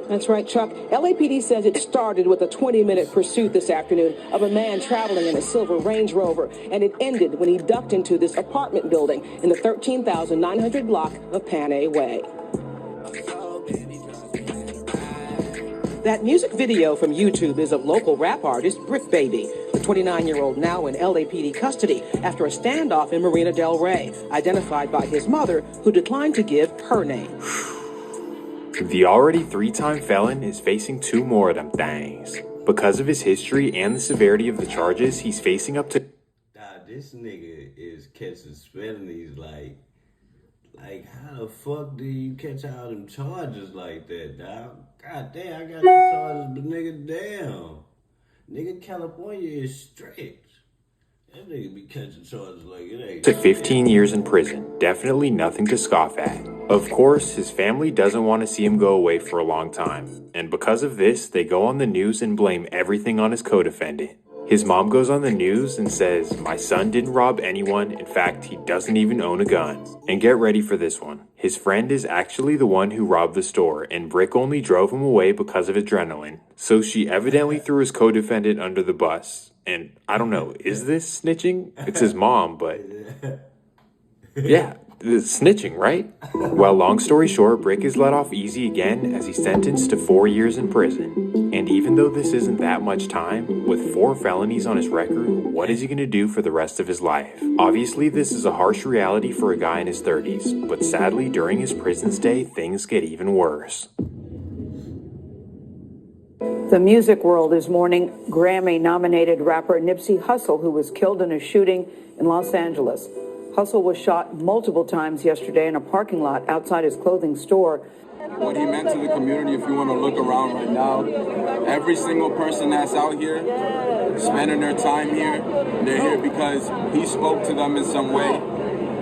That's right, Chuck. LAPD says it started with a 20-minute pursuit this afternoon of a man traveling in a silver Range Rover, and it ended when he ducked into this apartment building in the 13,900 block of Panay Way. That music video from YouTube is of local rap artist Brick Baby, the 29-year-old now in LAPD custody after a standoff in Marina del Rey, identified by his mother, who declined to give her name. The already 3-time felon is facing 2 more of them things. Because of his history and the severity of the charges, he's facing up to... This nigga is catching felonies like how the fuck do you catch all them charges like that, dog? God damn, I got some charges, but nigga, damn. Nigga, California is strict. That nigga be catching charges like it ain't. To 15 years in prison. Definitely nothing to scoff at. Of course, his family doesn't want to see him go away for a long time. And because of this, they go on the news and blame everything on his co-defendant. His mom goes on the news and says, "My son didn't rob anyone. In fact, he doesn't even own a gun." And get ready for this one. His friend is actually the one who robbed the store, and Brick only drove him away because of adrenaline. So she evidently threw his co-defendant under the bus. And I don't know, is this snitching? It's his mom, but... yeah, It's snitching, right? Well, long story short, Brick is let off easy again as he's sentenced to 4 years in prison. And even though this isn't that much time, with 4 felonies on his record, what is he going to do for the rest of his life? Obviously, this is a harsh reality for a guy in his 30s, but sadly, during his prison stay, things get even worse. The music world is mourning Grammy-nominated rapper Nipsey Hussle, who was killed in a shooting in Los Angeles. Hussle was shot multiple times yesterday in a parking lot outside his clothing store. What he meant to the community, if you want to look around right now, every single person that's out here spending their time here, they're here because he spoke to them in some way,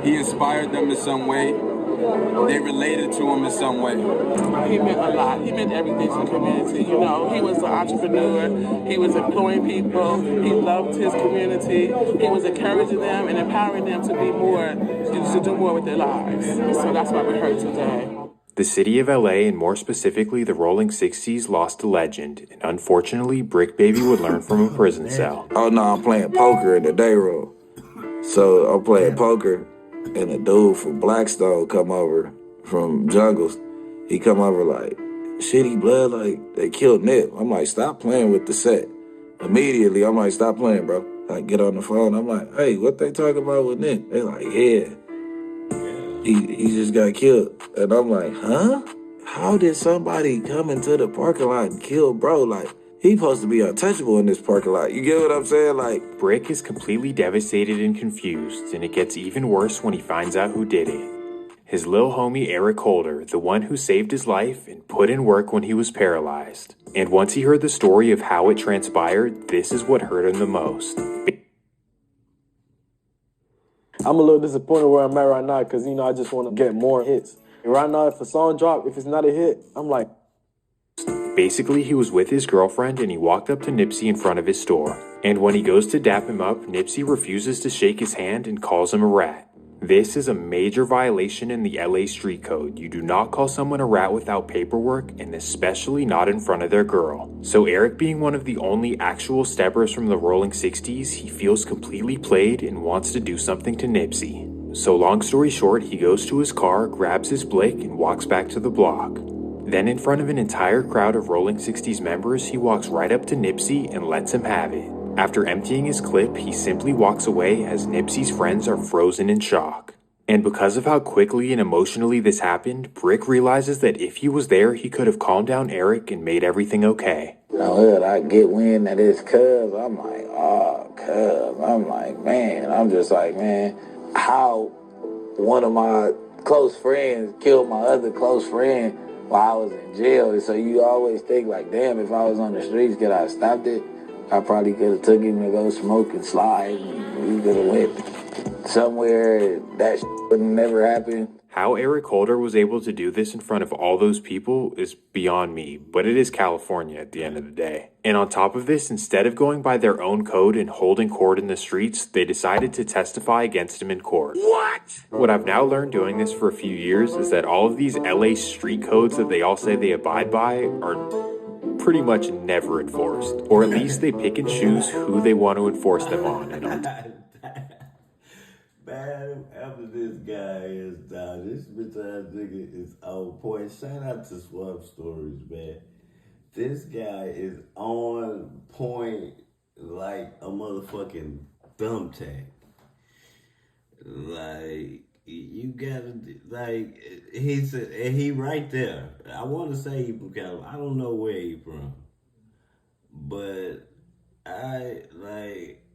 he inspired them in some way, they related to him in some way. He meant a lot. He meant everything to the community. You know, he was an entrepreneur. He was employing people. He loved his community. He was encouraging them and empowering them to be more, to do more with their lives. So that's why we heard today. The city of LA, and more specifically the Rolling 60s, lost a legend, and unfortunately, Brick Baby would learn from a prison cell. Oh no, I'm playing poker in the day room. So I'm playing poker, and a dude from Blackstone come over from Jungles. He come over like, shitty blood, like, they killed Nip. I'm like, stop playing with the set. Immediately, I'm like, stop playing, bro. I get on the phone, I'm like, hey, what they talking about with Nip? They like, yeah. He just got killed. And I'm like, huh? How did somebody come into the parking lot and kill bro? Like, he supposed to be untouchable in this parking lot. You get what I'm saying? Like, Brick is completely devastated and confused, and it gets even worse when he finds out who did it. His lil homie Eric Holder, the one who saved his life and put in work when he was paralyzed. And once he heard the story of how it transpired, this is what hurt him the most. I'm a little disappointed where I'm at right now because, you know, I just want to get more hits. And right now, if a song drop, if it's not a hit, I'm like... Basically, he was with his girlfriend and he walked up to Nipsey in front of his store. And when he goes to dap him up, Nipsey refuses to shake his hand and calls him a rat. This is a major violation in the LA street code. You do not call someone a rat without paperwork, and especially not in front of their girl. So Eric, being one of the only actual steppers from the Rolling 60s, he feels completely played and wants to do something to Nipsey. So long story short, he goes to his car, grabs his blick, and walks back to the block. Then in front of an entire crowd of Rolling 60s members, he walks right up to Nipsey and lets him have it. After emptying his clip, he simply walks away as Nipsey's friends are frozen in shock. And because of how quickly and emotionally this happened, Brick realizes that if he was there, he could have calmed down Eric and made everything okay. Now, I get wind that it's Cuz. I'm like, oh, Cuz. I'm like, man. I'm just like, man, how one of my close friends killed my other close friend while I was in jail. So you always think like, damn, if I was on the streets, could I have stopped it? I probably could have took him to go smoke and slide, and we could have went somewhere that would never happen. How Eric Holder was able to do this in front of all those people is beyond me, but it is California at the end of the day. And on top of this, instead of going by their own code and holding court in the streets, they decided to testify against him in court. What? What I've now learned doing this for a few years is that all of these LA street codes that they all say they abide by are pretty much never enforced, or at least they pick and choose who they want to enforce them on. And Man, after this guy is down, this bitch ass nigga is on point. Shout out to Swamp Stories, man. This guy is on point like a motherfucking thumbtack. Like, you gotta, like, he right there. I want to say he from California. I don't know where he from. But I, like,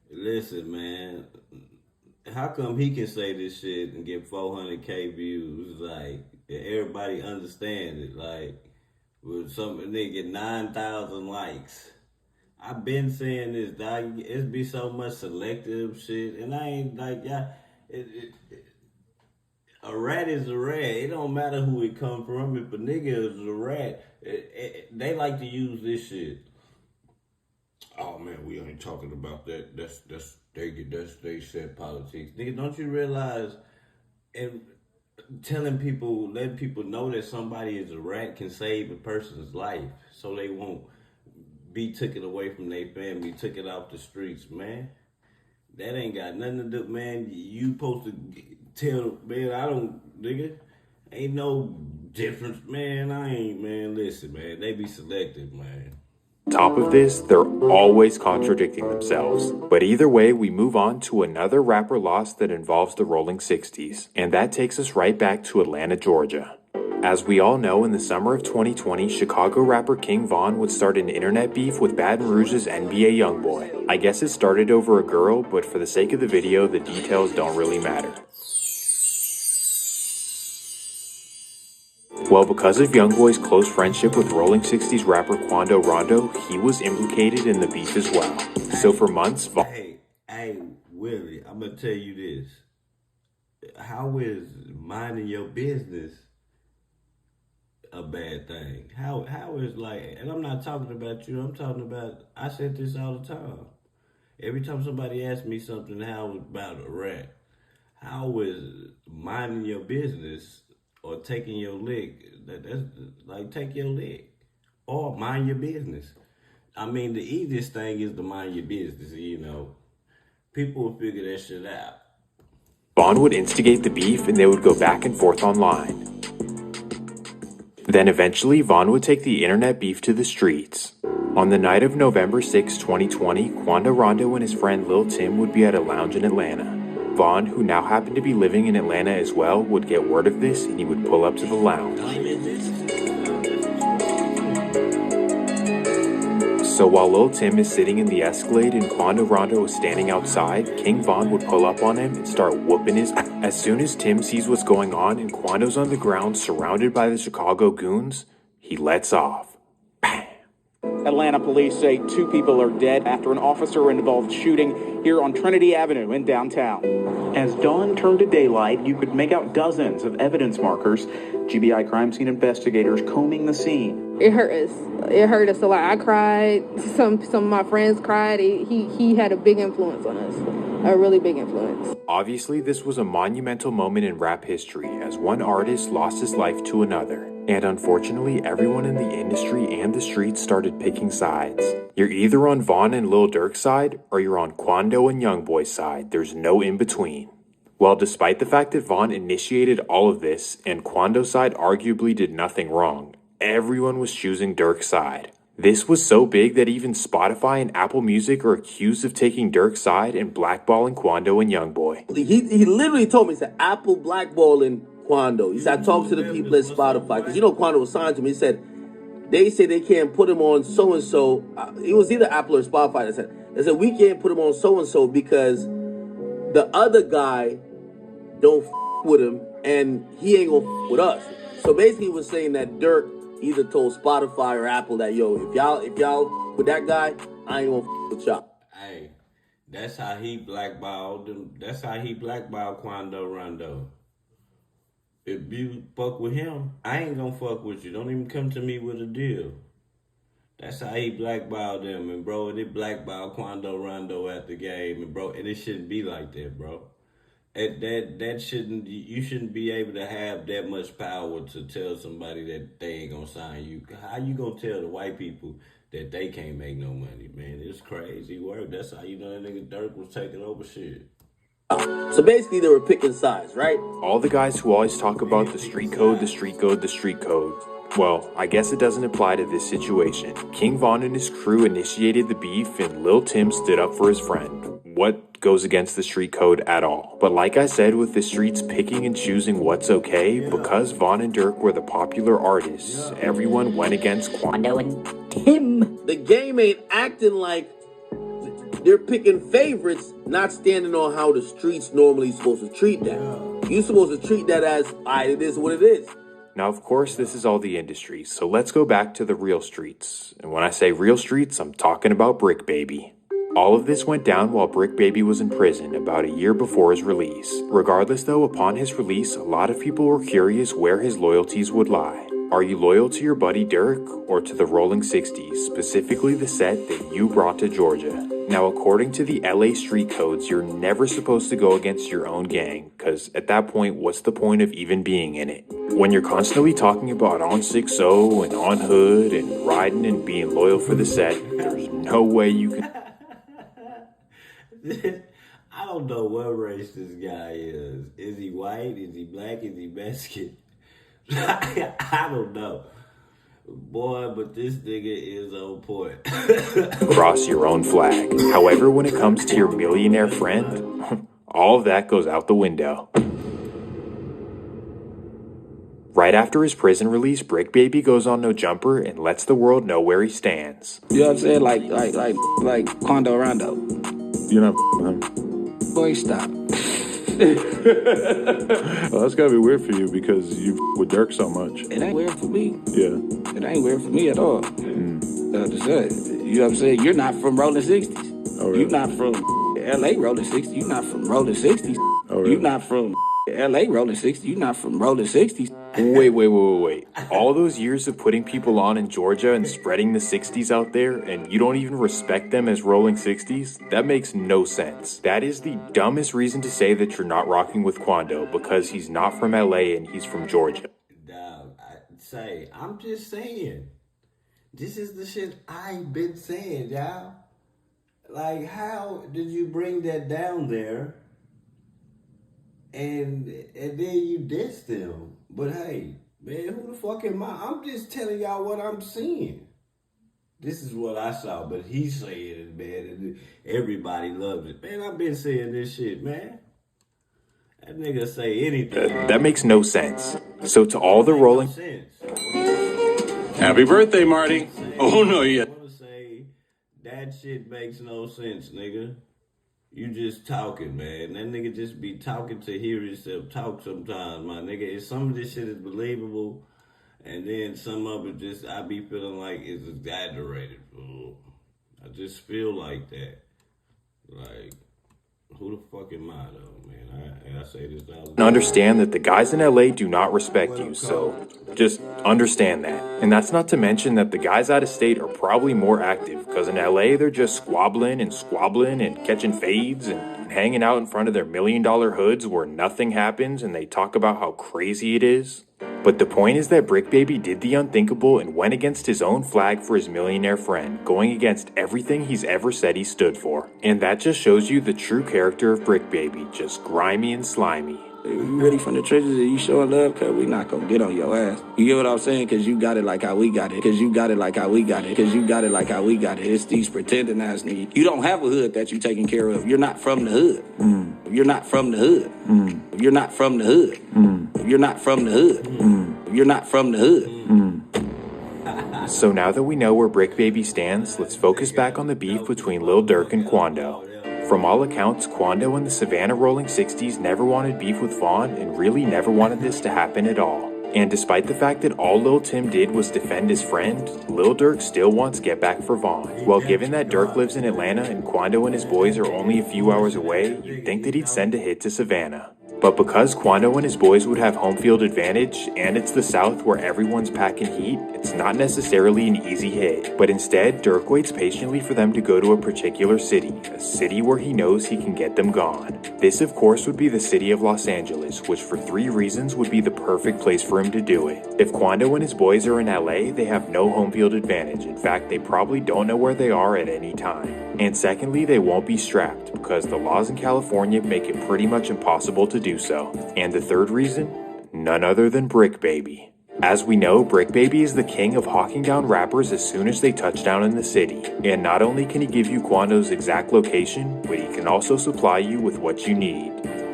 listen, man. How come he can say this shit and get 400K views? Like, everybody understand it. Like, with some nigga get 9,000 likes. I've been saying this, dog. It be so much selective shit, and I ain't like, yeah. A rat is a rat. It don't matter who it come from. If a nigga is a rat, they like to use this shit. Oh man, we ain't talking about that. That's they said politics. Nigga, don't you realize? And telling people, letting people know that somebody is a rat can save a person's life, so they won't be taken away from their family, took it off the streets, man. That ain't got nothing to do, man. You supposed to tell, man, I don't, nigga. Ain't no difference, man. I ain't, man. Listen, man. They be selective, man. Top of this, they're always contradicting themselves. But either way, we move on to another rapper loss that involves the Rolling 60s. And that takes us right back to Atlanta, Georgia. As we all know, in the summer of 2020, Chicago rapper King Von would start an internet beef with Baton Rouge's NBA YoungBoy. I guess it started over a girl, but for the sake of the video, the details don't really matter. Well, because of YoungBoy's close friendship with Rolling 60s rapper Quando Rondo, he was implicated in the beef as well. So for months, Hey, Willie, I'm gonna tell you this. How is minding your business a bad thing? How is like, and I'm not talking about you, I'm talking about, I said this all the time. Every time somebody asks me something, how about a rap? How is minding your business or taking your lick, that's like take your lick or mind your business. I mean, the easiest thing is to mind your business, you know. People will figure that shit out. Von would instigate the beef and they would go back and forth online. Then eventually, Von would take the internet beef to the streets. On the night of November 6, 2020, Quando Rondo and his friend Lil Tim would be at a lounge in Atlanta. Von, who now happened to be living in Atlanta as well, would get word of this and he would pull up to the lounge. So while Lil Tim is sitting in the Escalade and Quando Rondo is standing outside, King Von would pull up on him and start whooping his ass. As soon as Tim sees what's going on and Quando's on the ground surrounded by the Chicago goons, he lets off. Bam. Atlanta police say 2 people are dead after an officer-involved shooting here on Trinity Avenue in downtown. As dawn turned to daylight, you could make out dozens of evidence markers. GBI crime scene investigators combing the scene. It hurt us. It hurt us a lot. I cried. Some of my friends cried. He had a big influence on us, a really big influence. Obviously, this was a monumental moment in rap history as one artist lost his life to another. And unfortunately, everyone in the industry and the streets started picking sides. You're either on Von and Lil Durk's side, or you're on Quando and YoungBoy's side. There's no in between. Well, despite the fact that Von initiated all of this, and Quando's side arguably did nothing wrong, everyone was choosing Durk's side. This was so big that even Spotify and Apple Music are accused of taking Durk's side and blackballing Quando and YoungBoy. He literally told me, he said, Apple blackballing Quando. He said, I talked to the people at Spotify, because you know Quando was signed to me. He said, they say they can't put him on so-and-so. It was either Apple or Spotify that said, they said, we can't put him on so-and-so because the other guy don't with him, and he ain't gonna with us. So basically, he was saying that Durk either told Spotify or Apple that, yo, if y'all with that guy, I ain't gonna with y'all. Hey, that's how he blackballed them. That's how he blackballed Quando Rondo. If you fuck with him, I ain't gonna fuck with you. Don't even come to me with a deal. That's how he blackballed them, and bro, they blackballed Quando Rondo at the game, and bro, and it shouldn't be like that, bro. That shouldn't, you shouldn't be able to have that much power to tell somebody that they ain't gonna sign you. How you gonna tell the white people that they can't make no money, man? It's crazy work. That's how you know that nigga Durk was taking over shit. So basically, they were picking sides, right? All the guys who always talk about the street code, the street code, the street code. Well, I guess it doesn't apply to this situation. King Von and his crew initiated the beef and Lil Tim stood up for his friend. What goes against the street code at all? But like I said, with the streets picking and choosing what's okay, because Von and Durk were the popular artists, everyone went against Quando and Tim. The game ain't acting like they're picking favorites, not standing on how the streets normally supposed to treat that. You're supposed to treat that as, all right, it is what it is. Now, of course, this is all the industry, so let's go back to the real streets. And when I say real streets, I'm talking about Brick Baby. All of this went down while Brick Baby was in prison about a year before his release. Regardless though, upon his release, a lot of people were curious where his loyalties would lie. Are you loyal to your buddy Durk or to the Rolling 60s, specifically the set that you brought to Georgia? Now, according to the LA street codes, you're never supposed to go against your own gang, because at that point, what's the point of even being in it? When you're constantly talking about on 6-0 and on hood and riding and being loyal for the set, there's no way you can... don't know what race this guy is. Is he white? Is he black? Is he Mexican? I don't know. Boy, but this nigga is on point. Cross your own flag. However, when it comes to your millionaire friend, all of that goes out the window. Right after his prison release, Brick Baby goes on No Jumper and lets the world know where he stands. You know what I'm saying? Like Quando Rondo. You're not him. Boy, stop. Well, that's gotta be weird for you because you with Dirk so much. It ain't weird for me. Yeah. It ain't weird for me at all. You know what I'm saying? You're not from Rolling 60s. Oh, really? You're not from LA Rolling 60s. You're not from Rolling 60s. Oh, really? You're not from LA Rolling 60s. You're not from Rolling 60s. Wait. All those years of putting people on in Georgia and spreading the 60s out there, and you don't even respect them as rolling 60s? That makes no sense. That is the dumbest reason to say that you're not rocking with Quando, because he's not from LA and he's from Georgia. Dog, I'm just saying. This is the shit I've been saying, y'all. Like, how did you bring that down there and then you diss them? But hey, man, who the fuck am I? I'm just telling y'all what I'm seeing. This is what I saw, but he's saying it, man, and everybody loves it. Man, I've been saying this shit, man. That nigga say anything. That makes no sense. So to all the rolling... Happy birthday, Marty. Oh, no, yeah. I want to say that shit makes no sense, nigga. You just talking, man. That nigga just be talking to hear himself talk sometimes, my nigga. Some of this shit is believable, and then some of it just, I be feeling like it's exaggerated. I just feel like that. Like, who the fuck am I, though, man? I say this all. Understand that the guys in LA do not respect you, so just understand that. And that's not to mention that the guys out of state are probably more active, because in LA they're just squabbling and catching fades and hanging out in front of their $1 million hoods where nothing happens and they talk about how crazy it is. But the point is that Brick Baby did the unthinkable and went against his own flag for his millionaire friend, going against everything he's ever said he stood for. And that just shows you the true character of Brick Baby, just grimy and slimy. You really from the trenches and you showing love, cause we not gonna get on your ass. You get what I'm saying? Cause you got it like how we got it. Cause you got it like how we got it. Cause you got it like how we got it. It's these pretending ass niggas. You don't have a hood that you taking care of. You're not from the hood. You're not from the hood. You're not from the hood. You're not from the hood. You're not from the hood. So now that we know where Brick Baby stands, let's focus back on the beef between Lil Durk and Quando. From all accounts, Quando and the Savannah Rolling 60s never wanted beef with Vaughn and really never wanted this to happen at all. And despite the fact that all Lil Tim did was defend his friend, Lil Durk still wants get back for Vaughn. Well, given that Durk lives in Atlanta and Quando and his boys are only a few hours away, you'd think that he'd send a hit to Savannah. But because Quando and his boys would have home field advantage, and it's the South where everyone's packing heat, it's not necessarily an easy hit. But instead, Durk waits patiently for them to go to a particular city, a city where he knows he can get them gone. This, of course, would be the city of Los Angeles, which for 3 reasons would be the perfect place for him to do it. If Quando and his boys are in LA, they have no home field advantage. In fact, they probably don't know where they are at any time. And secondly, they won't be strapped, because the laws in California make it pretty much impossible to do so. And the third reason? None other than Brick Baby. As we know, Brick Baby is the king of hawking down rappers as soon as they touch down in the city. And not only can he give you Quando's exact location, but he can also supply you with what you need.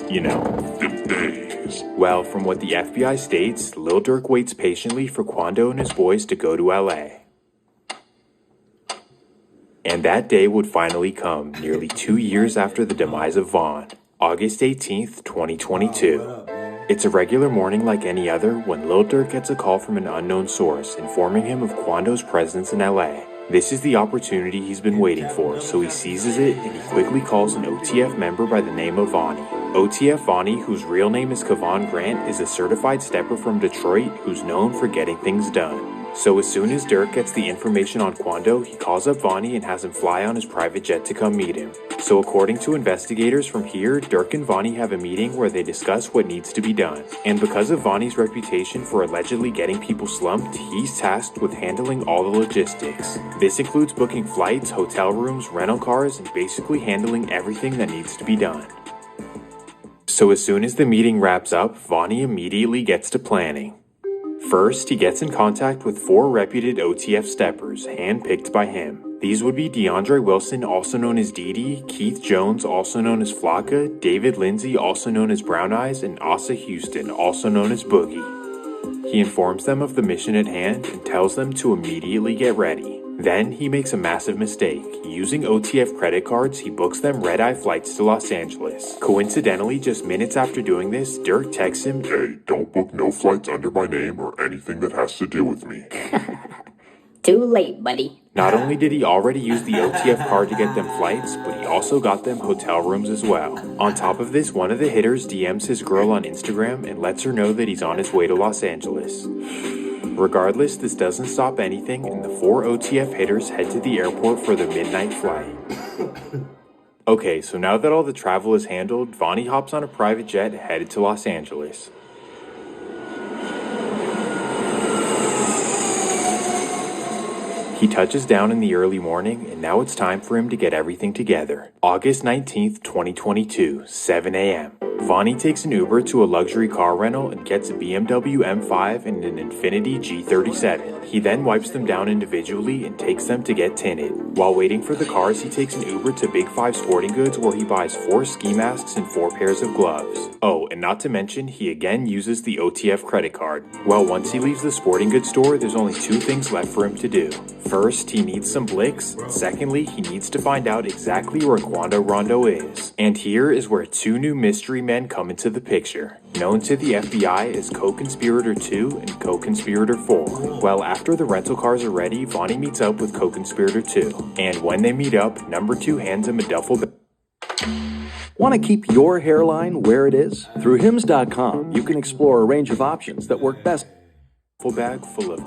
You know, the days. Well, from what the FBI states, Lil Durk waits patiently for Quando and his boys to go to LA. And that day would finally come, nearly 2 years after the demise of Vaughn. August 18th, 2022. It's a regular morning like any other when Lil Durk gets a call from an unknown source informing him of Quando's presence in LA. This is the opportunity he's been waiting for, so he seizes it and he quickly calls an OTF member by the name of Vonnie. OTF Vonnie, whose real name is Kevon Grant, is a certified stepper from Detroit who's known for getting things done. So as soon as Durk gets the information on Quando, he calls up Vonnie and has him fly on his private jet to come meet him. So according to investigators from here, Durk and Vonnie have a meeting where they discuss what needs to be done. And because of Vonnie's reputation for allegedly getting people slumped, he's tasked with handling all the logistics. This includes booking flights, hotel rooms, rental cars, and basically handling everything that needs to be done. So as soon as the meeting wraps up, Vonnie immediately gets to planning. First, he gets in contact with 4 reputed OTF steppers, handpicked by him. These would be DeAndre Wilson, also known as Didi, Keith Jones, also known as Flocka, David Lindsay, also known as Brown Eyes, and Asa Houston, also known as Boogie. He informs them of the mission at hand and tells them to immediately get ready. Then he makes a massive mistake. Using OTF credit cards, he books them red-eye flights to Los Angeles. Coincidentally, just minutes after doing this, Dirk texts him, "Hey, don't book no flights under my name or anything that has to do with me." Too late, buddy. Not only did he already use the OTF card to get them flights, but he also got them hotel rooms as well. On top of this, one of the hitters DMs his girl on Instagram and lets her know that he's on his way to Los Angeles. Regardless, this doesn't stop anything, and the 4 OTF hitters head to the airport for the midnight flight. Okay, so now that all the travel is handled, Vonnie hops on a private jet headed to Los Angeles. He touches down in the early morning, and now it's time for him to get everything together. August 19th, 2022, 7 a.m. Vonnie takes an Uber to a luxury car rental and gets a BMW M5 and an Infiniti G37. He then wipes them down individually and takes them to get tinted. While waiting for the cars, he takes an Uber to Big 5 Sporting Goods where he buys 4 ski masks and 4 pairs of gloves. Oh, and not to mention, he again uses the OTF credit card. Well, once he leaves the sporting goods store, there's only 2 things left for him to do. First, he needs some blicks. Secondly, he needs to find out exactly where Quando Rondo is. And here is where 2 new mystery men come into the picture. Known to the FBI as Co-Conspirator 2 and Co-Conspirator 4. Well, after the rental cars are ready, Vonnie meets up with Co-Conspirator 2. And when they meet up, number 2 hands him a duffel bag. Want to keep your hairline where it is? Through Hims.com, you can explore a range of options that work best. Full bag full of...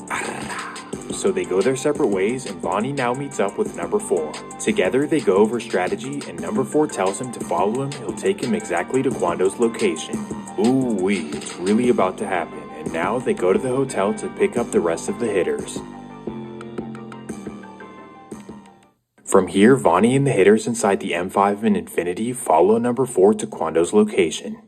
So they go their separate ways, and Vonnie now meets up with number 4. Together, they go over strategy, and number 4 tells him to follow him. He'll take him exactly to Quando's location. Ooh-wee, it's really about to happen. And now they go to the hotel to pick up the rest of the hitters. From here, Vonnie and the hitters inside the M5 and Infiniti follow number 4 to Quando's location.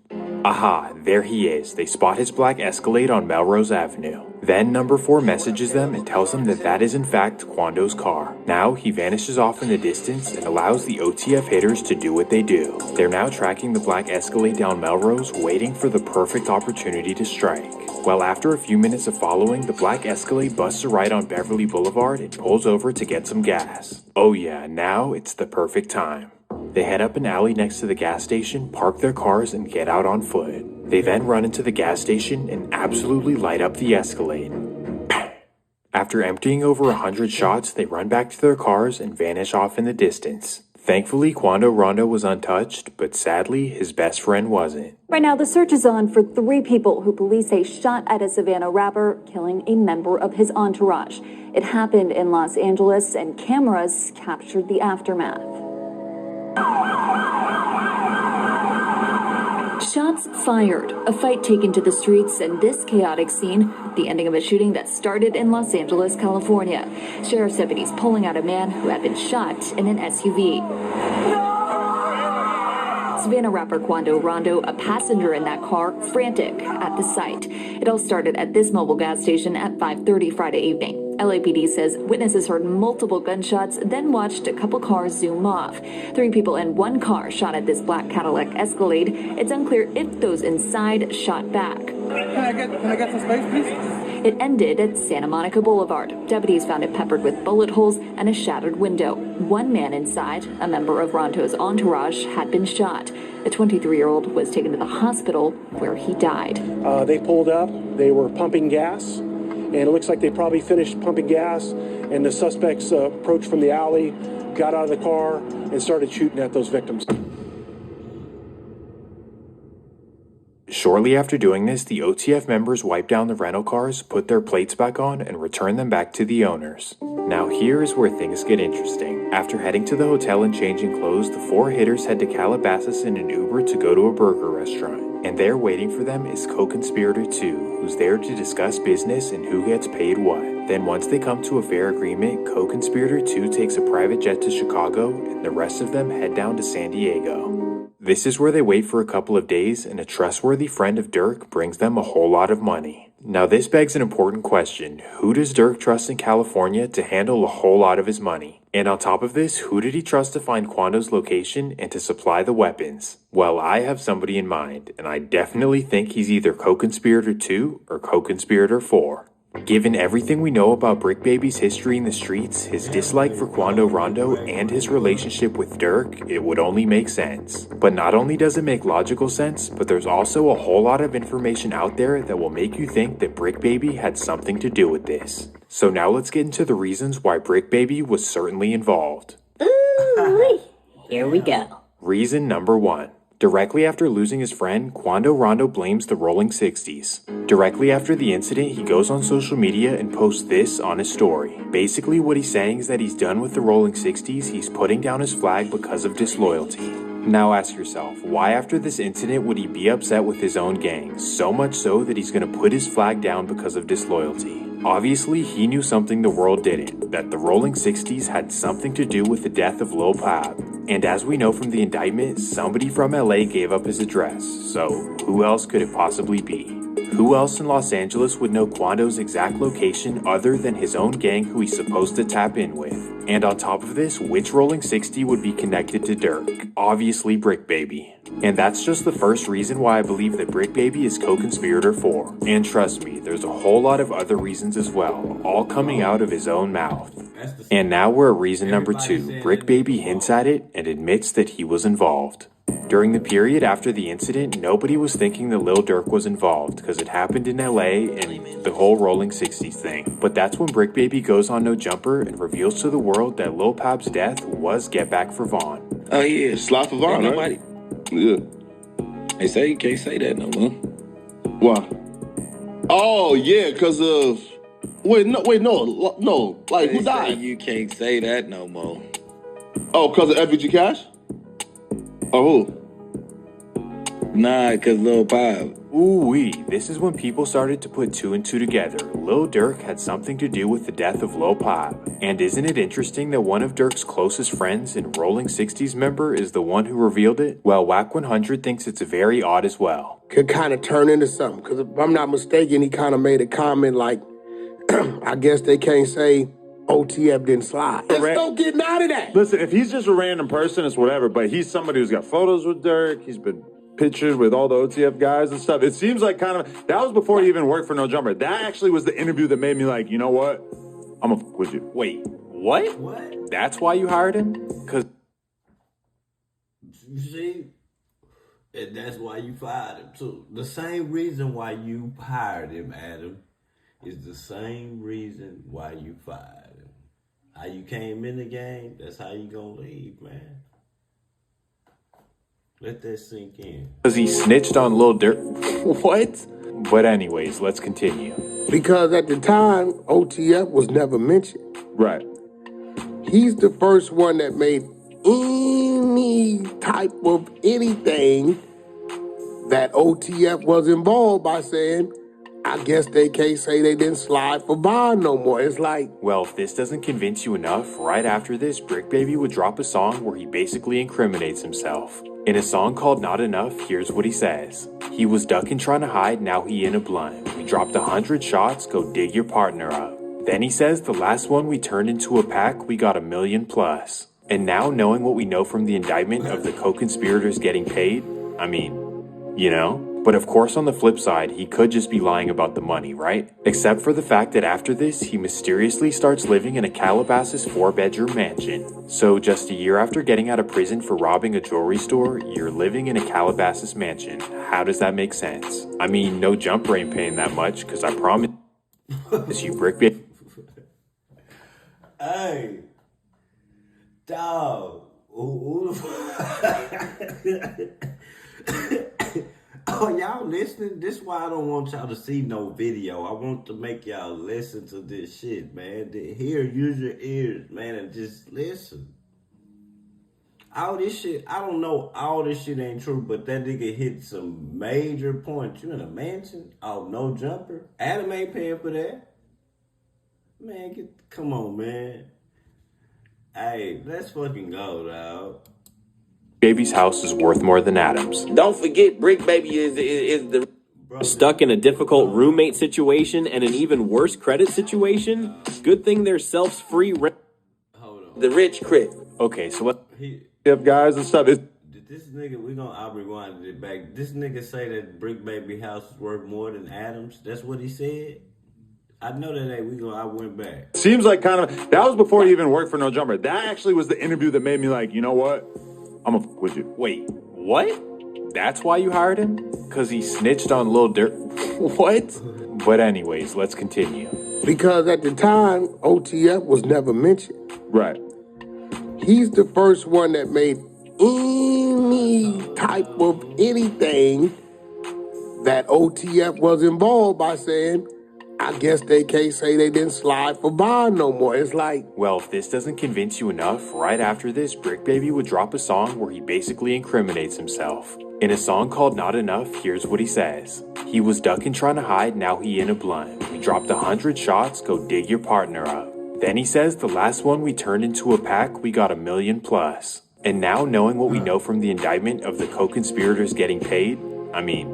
Aha, there he is. They spot his black Escalade on Melrose Avenue. Then number 4 messages them and tells them that that is in fact Quando's car. Now he vanishes off in the distance and allows the OTF hitters to do what they do. They're now tracking the black Escalade down Melrose, waiting for the perfect opportunity to strike. Well, after a few minutes of following, the black Escalade busts a right on Beverly Boulevard and pulls over to get some gas. Oh yeah, now it's the perfect time. They head up an alley next to the gas station, park their cars, and get out on foot. They then run into the gas station and absolutely light up the Escalade. After emptying over 100 shots, they run back to their cars and vanish off in the distance. Thankfully, Quando Rondo was untouched, but sadly, his best friend wasn't. Right now, the search is on for 3 people who police say shot at a Savannah rapper, killing a member of his entourage. It happened in Los Angeles, and cameras captured the aftermath. Shots fired, a fight taken to the streets, and this chaotic scene, the ending of a shooting that started in Los Angeles, California. Sheriff's deputies pulling out a man who had been shot in an SUV. Savannah rapper Quando Rondo, a passenger in that car, frantic at the sight. It all started at this mobile gas station at 5:30 Friday evening. LAPD says witnesses heard multiple gunshots, then watched a couple cars zoom off. 3 people in 1 car shot at this black Cadillac Escalade. It's unclear if those inside shot back. Can I get some space, please? It ended at Santa Monica Boulevard. Deputies found it peppered with bullet holes and a shattered window. 1 man inside, a member of Rondo's entourage, had been shot. The 23-year-old was taken to the hospital where he died. They pulled up. They were pumping gas. And it looks like they probably finished pumping gas, and the suspects approached from the alley, got out of the car, and started shooting at those victims. Shortly after doing this, the OTF members wipe down the rental cars, put their plates back on, and return them back to the owners. Now here is where things get interesting. After heading to the hotel and changing clothes, the 4 hitters head to Calabasas in an Uber to go to a burger restaurant. And there waiting for them is Co-Conspirator 2, who's there to discuss business and who gets paid what. Then once they come to a fair agreement, Co-Conspirator 2 takes a private jet to Chicago, and the rest of them head down to San Diego. This is where they wait for a couple of days, and a trustworthy friend of Dirk brings them a whole lot of money. Now this begs an important question. Who does Dirk trust in California to handle a whole lot of his money? And on top of this, who did he trust to find Quando's location and to supply the weapons? Well, I have somebody in mind, and I definitely think he's either co-conspirator 2 or co-conspirator 4. Given everything we know about Brick Baby's history in the streets, his dislike for Quando Rondo, and his relationship with Dirk, it would only make sense. But not only does it make logical sense, but there's also a whole lot of information out there that will make you think that Brick Baby had something to do with this. So now let's get into the reasons why Brick Baby was certainly involved. Ooh, here we go. Reason number 1. Directly after losing his friend, Quando Rondo blames the Rolling 60s. Directly after the incident, he goes on social media and posts this on his story. Basically, what he's saying is that he's done with the Rolling 60s, he's putting down his flag because of disloyalty. Now ask yourself, why after this incident would he be upset with his own gang? So much so that he's gonna put his flag down because of disloyalty. Obviously, he knew something the world didn't, that the Rolling 60s had something to do with the death of Lil Pab. And as we know from the indictment, somebody from LA gave up his address, so who else could it possibly be? Who else in Los Angeles would know Quando's exact location other than his own gang who he's supposed to tap in with? And on top of this, which Rolling 60 would be connected to Dirk? Obviously Brick Baby. And that's just the first reason why I believe that Brick Baby is co-conspirator 4. And trust me, there's a whole lot of other reasons as well, all coming out of his own mouth. And now we're at reason number 2. Brick Baby hints at it and admits that he was involved. During the period after the incident, nobody was thinking that Lil Durk was involved because it happened in LA and the whole Rolling 60s thing. But that's when Brick Baby goes on No Jumper and reveals to the world that Lil Pab's death was Get Back for Vaughn. Oh yeah, slap for Vaughn, right? Yeah. They say you can't say that no more. Why? Oh yeah, because of no. Like They who died? say you can't say that no more. Oh, because of FBG Cash? Oh, who? Nah, because Lil Pab. Ooh-wee, this is when people started to put 2 and 2 together. Lil Durk had something to do with the death of Lil Pab. And isn't it interesting that one of Durk's closest friends and Rolling 60s member is the one who revealed it? Well, Wack 100 thinks it's very odd as well. Could kind of turn into something, because if I'm not mistaken, he kind of made a comment like, I guess they can't say OTF didn't slide. There's no getting out of that. Listen, if he's just a random person, it's whatever, but he's somebody who's got photos with Dirk, he's been pictured with all the OTF guys and stuff. It seems like kind of, that was before he even worked for No Jumper. That actually was the interview that made me like, you know what? I'm gonna fuck with you. Wait, what? What? That's why you hired him? Because... You see? And that's why you fired him too. The same reason why you hired him, Adam, is the same reason why you fired him. How you came in the game, that's how you gonna leave, man. Let that sink in. Because he snitched on Lil Durk. What? But anyways, let's continue. Because at the time, OTF was never mentioned. Right. He's the first one that made any type of anything that OTF was involved by saying, I guess they can't say they didn't slide for Vaughn no more. It's like... Well, if this doesn't convince you enough, right after this, Brick Baby would drop a song where he basically incriminates himself. In a song called Not Enough, here's what he says. He was ducking trying to hide, now he in a blunt. We dropped 100 shots, go dig your partner up. Then he says the last one we turned into a pack, we got 1 million plus. And now knowing what we know from the indictment of the co-conspirators getting paid, I mean, you know? But of course on the flip side, he could just be lying about the money, right? Except for the fact that after this, he mysteriously starts living in a Calabasas 4-bedroom mansion. So just a year after getting out of prison for robbing a jewelry store, you're living in a Calabasas mansion. How does that make sense? I mean, No Jumper ain't paying that much, because I promise you, Brick Baby. Hey, dog. Oh, y'all listening? This is why I don't want y'all to see no video. I want to make y'all listen to this shit, man. Use your ears, man, and just listen. All this shit, I don't know, all this shit ain't true, but that nigga hit some major points. You in a mansion? Oh, No Jumper? Adam ain't paying for that. Man, come on, man. Hey, let's fucking go, dog. Baby's house is worth more than Adam's. Don't forget, Brick Baby is the Stuck in a difficult roommate situation and an even worse credit situation? Good thing there's self-free rent. the rich Crip. Okay, so what? Have guys and stuff. Did this nigga, we gonna rewind it back. This nigga say that Brick Baby house is worth more than Adams. That's what he said. I know that ain't. I went back. Seems like kind of that was before he even worked for No Jumper. That actually was the interview that made me like, you know what? I'm gonna fuck with you. Wait, what? That's why you hired him? Because he snitched on Lil Durk? What? But anyways, let's continue. Because at the time, OTF was never mentioned. Right. He's the first one that made any type of anything that OTF was involved by saying, I guess they can't say they didn't slide for bond no more. It's like... Well, if this doesn't convince you enough, right after this, Brick Baby would drop a song where he basically incriminates himself. In a song called Not Enough, here's what he says. He was ducking trying to hide, now he in a blunt. We dropped 100 shots, go dig your partner up. Then he says the last one we turned into a pack, we got 1 million plus. And now knowing what we know from the indictment of the co-conspirators getting paid, I mean,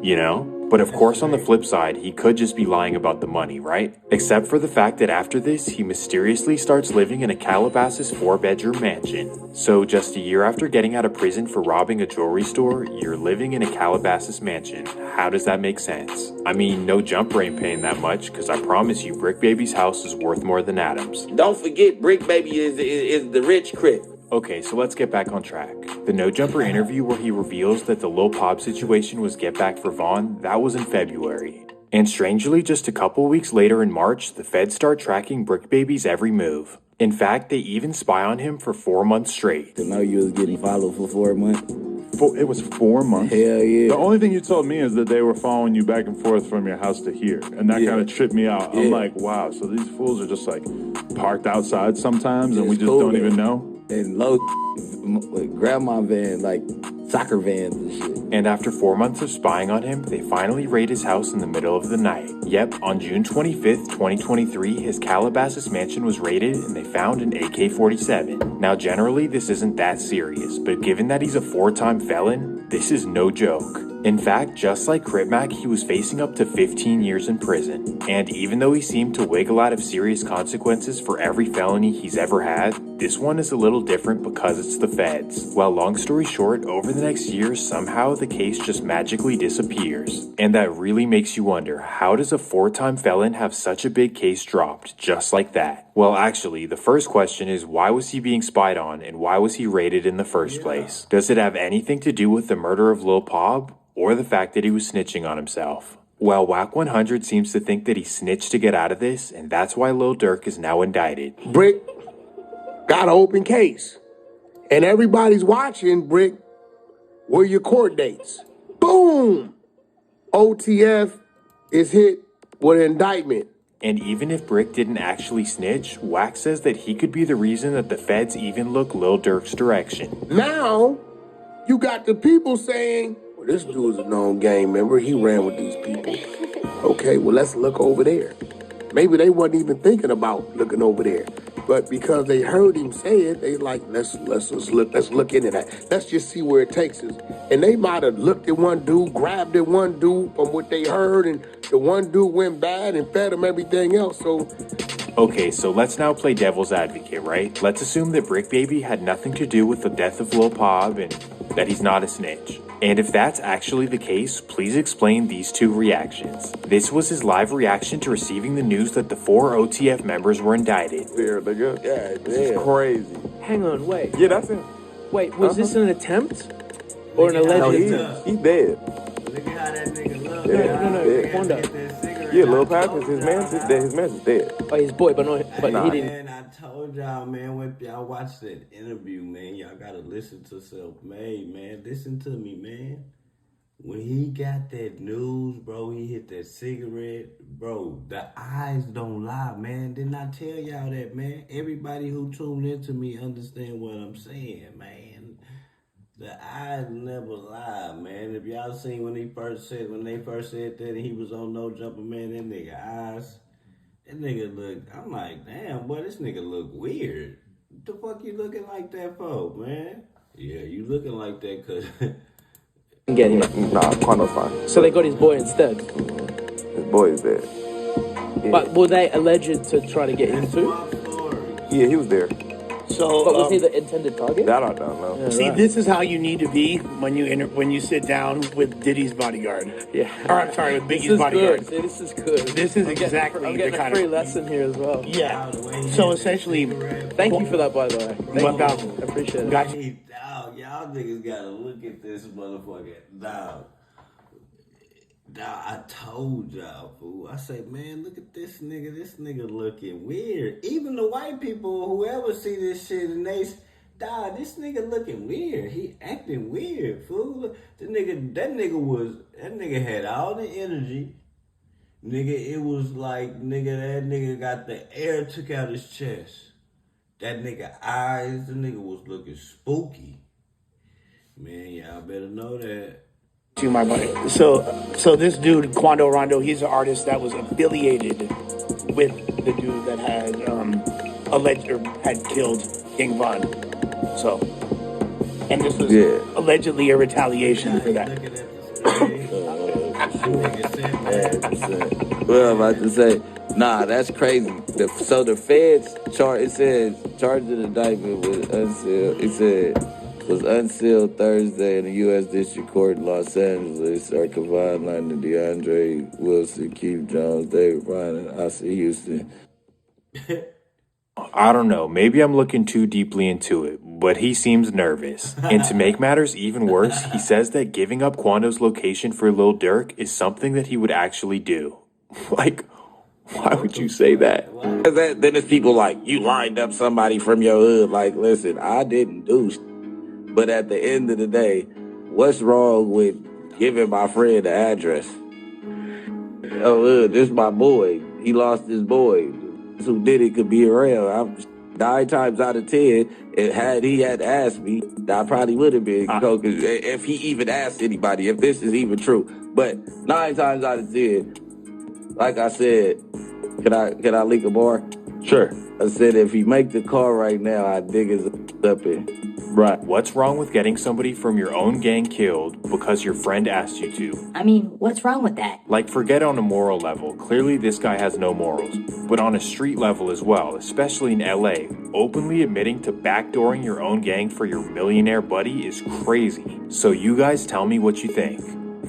you know? But of course on the flip side, he could just be lying about the money, right? Except for the fact that after this, he mysteriously starts living in a Calabasas 4-bedroom mansion. So just a year after getting out of prison for robbing a jewelry store, you're living in a Calabasas mansion. How does that make sense? I mean, No Jumper ain't paying that much, because I promise you Brick Baby's house is worth more than Adam's. Don't forget, Brick Baby is the rich Crip. Okay, so let's get back on track. The No Jumper interview where he reveals that the Lil Pop situation was get back for Vaughn, that was in February. And strangely, just a couple weeks later in March, the feds start tracking Brick Baby's every move. In fact, they even spy on him for 4 months straight. To know you was getting followed for 4 months. It was 4 months? Hell yeah. The only thing you told me is that they were following you back and forth from your house to here. And that kind of tripped me out. I'm like, wow, so these fools are just like parked outside sometimes and we just don't even know? And low grandma van, like soccer vans and shit. And after 4 months of spying on him, they finally raid his house in the middle of the night. Yep, on June 25th, 2023, his Calabasas mansion was raided and they found an AK-47. Now generally this isn't that serious, but given that he's a 4-time felon, this is no joke. In fact, just like Crip Mac, he was facing up to 15 years in prison. And even though he seemed to wiggle out of serious consequences for every felony he's ever had, this one is a little different because it's the feds. Well, long story short, over the next year, somehow the case just magically disappears. And that really makes you wonder, how does a 4-time felon have such a big case dropped, just like that? Well, actually, the first question is, why was he being spied on, and why was he raided in the first place? Does it have anything to do with the murder of Lil Pop? Or the fact that he was snitching on himself? Well, Whack 100 seems to think that he snitched to get out of this, and that's why Lil Durk is now indicted. Brick got an open case. And everybody's watching, Brick, where your court dates? Boom! OTF is hit with an indictment. And even if Brick didn't actually snitch, Whack says that he could be the reason that the feds even look Lil Durk's direction. Now, you got the people saying, well, this dude's a known gang member. He ran with these people. Okay, well, let's look over there. Maybe they wasn't even thinking about looking over there. But because they heard him say it, they like, let's look into that. Let's just see where it takes us. And they might have looked at one dude, grabbed at one dude from what they heard, and the one dude went bad and fed him everything else. So okay, so let's now play devil's advocate, right? Let's assume that Brick Baby had nothing to do with the death of Lil Pop and that he's not a snitch. And if that's actually the case, please explain these two reactions. This was his live reaction to receiving the news that the 4 OTF members were indicted. There, nigga. Yeah, this is crazy. Hang on, wait. Yeah, that's him. Wait, was this an attempt? Or an alleged? No, he dead. Look at how that nigga look. No, Quando. Yeah, Lil Pap is his man. His man's dead. Oh, his boy, but he didn't. Man, I told y'all, man, when y'all watch that interview, man, y'all gotta listen to Self-Made, man. Listen to me, man. When he got that news, bro, he hit that cigarette, bro, the eyes don't lie, man. Didn't I tell y'all that, man? Everybody who tuned into me understand what I'm saying, man. The eyes never lie, man. If y'all seen when they first said that and he was on No Jumper, man, that nigga eyes, that nigga look, I'm like, damn, boy, this nigga look weird. What the fuck you looking like that for, man? Yeah, you looking like that because Get him. Nah, Quando's fine. So they got his boy instead. His boy is dead. Yeah. But were they alleged to try to get him too? Yeah, he was there. So, But was he the intended target? That I don't know. Yeah, see, right. this is how you need to be when you sit down with Diddy's bodyguard. Yeah. Or I'm sorry, with This Biggie's is bodyguard. good. See, this is good. This is I'm exactly I'm getting the a kind free of lesson here as well. Yeah. So essentially, Thank you for that, by the way. Thank you. 1,000. I appreciate it. Got you. Hey, dog, y'all niggas gotta look at this motherfucker. Dog, I told y'all, fool. I say, man, look at this nigga. This nigga looking weird. Even the white people, whoever see this shit, and they, dog, this nigga looking weird. He acting weird, fool. That nigga had all the energy. Nigga, it was like, that nigga got the air took out his chest. That nigga eyes, the nigga was looking spooky. Man, y'all better know that. To my buddy. So this dude, Quando Rondo, he's an artist that was affiliated with the dude that had alleged or had killed King Von. So, and this was allegedly a retaliation for that. Well, I'm about to say, nah, that's crazy. So the feds charged an indictment with unsealed. It said was unsealed Thursday in the U.S. District Court in Los Angeles. Are Kevon London, DeAndre Wilson, Keith Jones, David Bryan, and Ossie Houston. I don't know, maybe I'm looking too deeply into it, but he seems nervous. And to make matters even worse, he says that giving up Quando's location for Lil Durk is something that he would actually do. Like, why would you say that? Then there's people like, you lined up somebody from your hood. Like, listen, I didn't do shit. But at the end of the day, what's wrong with giving my friend the address? Oh, this is my boy. He lost his boy. Who did it could be around. 9 times out of 10, had he had asked me, I probably would have been. If he even asked anybody, if this is even true. But 9 times out of 10, like I said, can I leak a bar? Sure. I said if he make the call right now, I dig his up in. Right. What's wrong with getting somebody from your own gang killed because your friend asked you to? I mean, what's wrong with that? Like, forget on a moral level. Clearly, this guy has no morals. But on a street level as well, especially in LA, openly admitting to backdooring your own gang for your millionaire buddy is crazy. So you guys tell me what you think.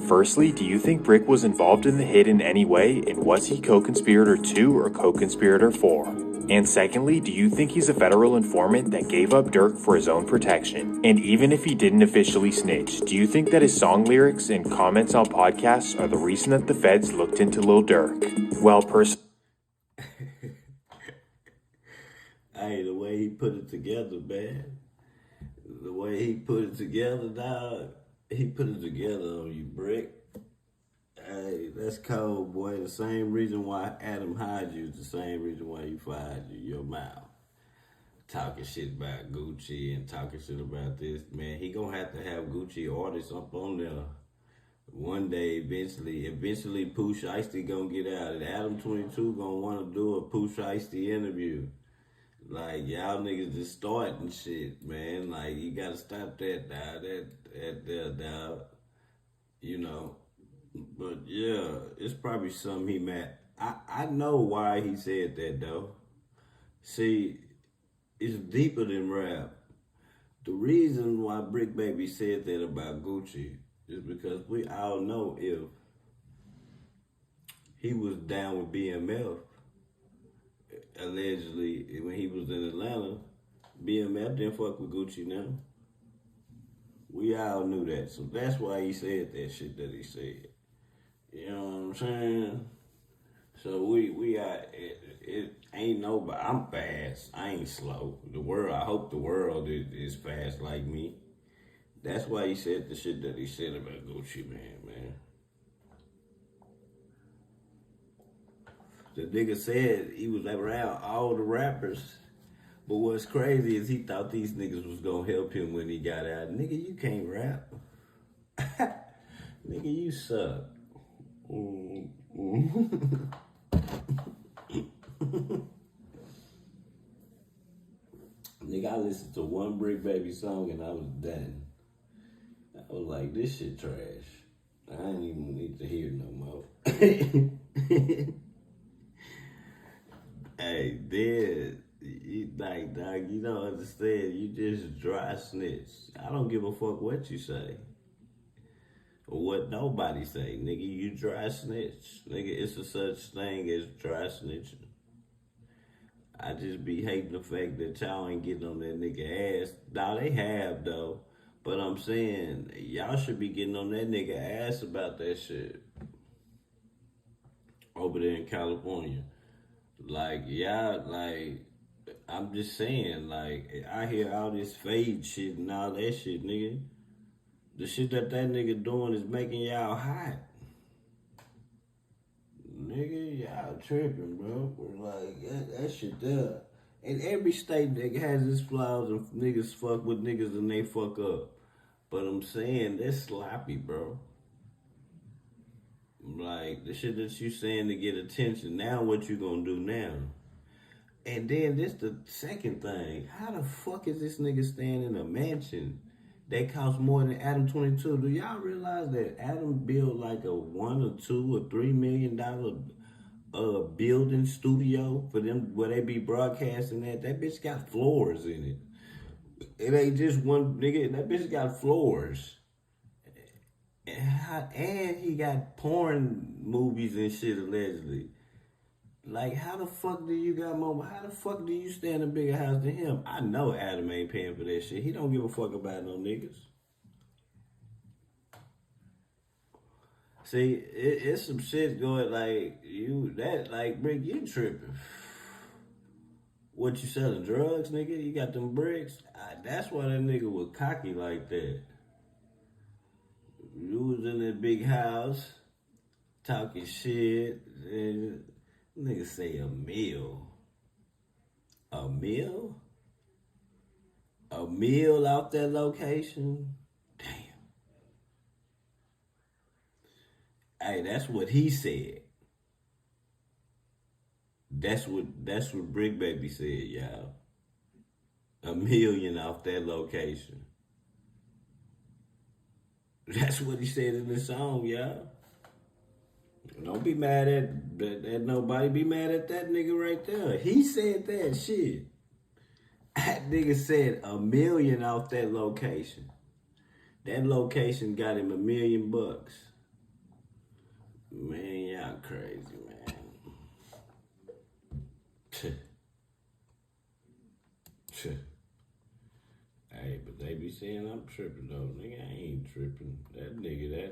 Firstly, do you think Brick was involved in the hit in any way, and was he co-conspirator 2 or co-conspirator 4? And secondly, do you think he's a federal informant that gave up Durk for his own protection? And even if he didn't officially snitch, do you think that his song lyrics and comments on podcasts are the reason that the feds looked into Lil Durk? Well, Hey, the way he put it together, man. The way he put it together, dog. He put it together on you, Brick. Hey, that's cold, boy. The same reason why Adam hired you is the same reason why you fired you. Your mouth. Talking shit about Gucci and talking shit about this. Man, he gonna have to have Gucci artists up on there. One day, eventually Pooh Shiesty gonna get out. And Adam 22 gonna wanna do a Pooh Shiesty interview. Like, y'all niggas just starting shit, man. Like, you gotta stop that, dog. Dog. You know. But yeah, it's probably something he meant. I know why he said that though. See, it's deeper than rap. The reason why Brick Baby said that about Gucci is because we all know if he was down with BMF, allegedly, when he was in Atlanta, BMF didn't fuck with Gucci now. We all knew that. So that's why he said that shit that he said. You know what I'm saying? So we are, it ain't nobody, I'm fast, I ain't slow. I hope the world is fast like me. That's why he said the shit that he said about Gucci man. The nigga said he was around all the rappers, but what's crazy is he thought these niggas was gonna help him when he got out. Nigga, you can't rap. Nigga, you suck. Nigga, I listened to one Brick Baby song and I was done. I was like, this shit trash. I ain't even need to hear no more. Hey, then, like, dog, you don't understand. You just dry snitch. I don't give a fuck what you say. Or what nobody say. Nigga, you dry snitch. Nigga, it's a such thing as dry snitching. I just be hating the fact that y'all ain't getting on that nigga ass. Now, they have, though. But I'm saying, y'all should be getting on that nigga ass about that shit. Over there in California. Like, y'all, like, I'm just saying, like, I hear all this fade shit and all that shit, nigga. The shit that nigga doing is making y'all hot. Nigga, y'all tripping, bro. Like, that shit there. And every state that has its flaws and niggas fuck with niggas and they fuck up. But I'm saying, that's sloppy, bro. Like, the shit that you saying to get attention, now what you gonna do now? And then this the second thing. How the fuck is this nigga staying in a mansion that costs more than Adam 22? Do y'all realize that Adam built like a $1 or $2 or $3 million building studio for them where they be broadcasting at? That bitch got floors in it. It ain't just one nigga. That bitch got floors. And he got porn movies and shit allegedly. Like, how the fuck do you got more? How the fuck do you stay in a bigger house than him? I know Adam ain't paying for that shit. He don't give a fuck about no niggas. See, it's some shit going like Brick, you tripping. What, you selling drugs, nigga? You got them bricks? That's why that nigga was cocky like that. You was in that big house, talking shit, and nigga say a meal. A meal? A meal out that location? Damn. Hey, that's what he said. That's what Brick Baby said, y'all. $1 million off that location. That's what he said in the song, y'all. Don't be mad at nobody. Be mad at that nigga right there. He said that shit. That nigga said $1 million off that location. That location got him $1 million. Man, y'all crazy, man. Hey, but they be saying I'm tripping though. Nigga, I ain't tripping. That nigga,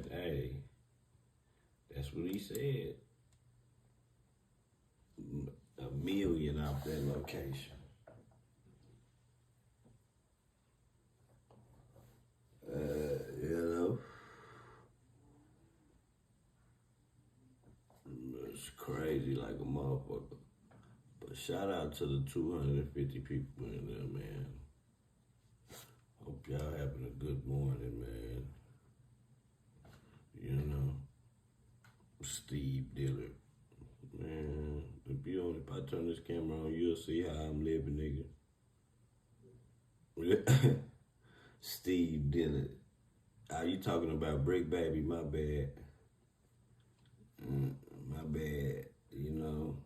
that's what he said. $1 million off that location. You know, it's crazy like a motherfucker. But shout out to the 250 people in there, man. Hope y'all having a good morning, man. You know, Steve Dillard. Man, if I turn this camera on, you'll see how I'm living, nigga. Steve Dillard. Are you talking about Brick Baby? My bad. My bad. You know,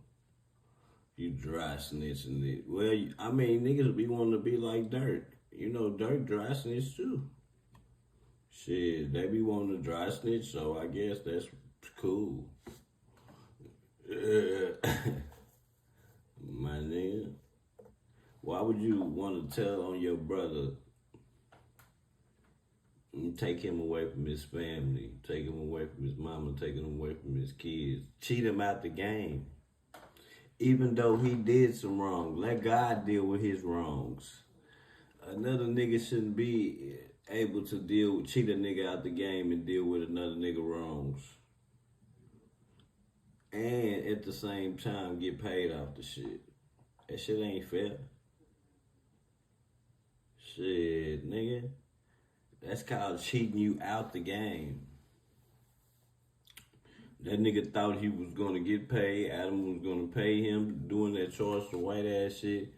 you dry snitching it. Well, I mean, niggas be wanting to be like Dirk. You know, Dirk dry snitch too. Shit, they be wanting to dry snitch, so I guess that's cool. My nigga. Why would you want to tell on your brother and take him away from his family, take him away from his mama, take him away from his kids, cheat him out the game? Even though he did some wrong, let God deal with his wrongs. Another nigga shouldn't be able to cheat a nigga out the game and deal with another nigga wrongs. And at the same time get paid off the shit. That shit ain't fair. Shit, nigga. That's called cheating you out the game. That nigga thought he was gonna get paid. Adam was gonna pay him doing that Charles the White ass shit.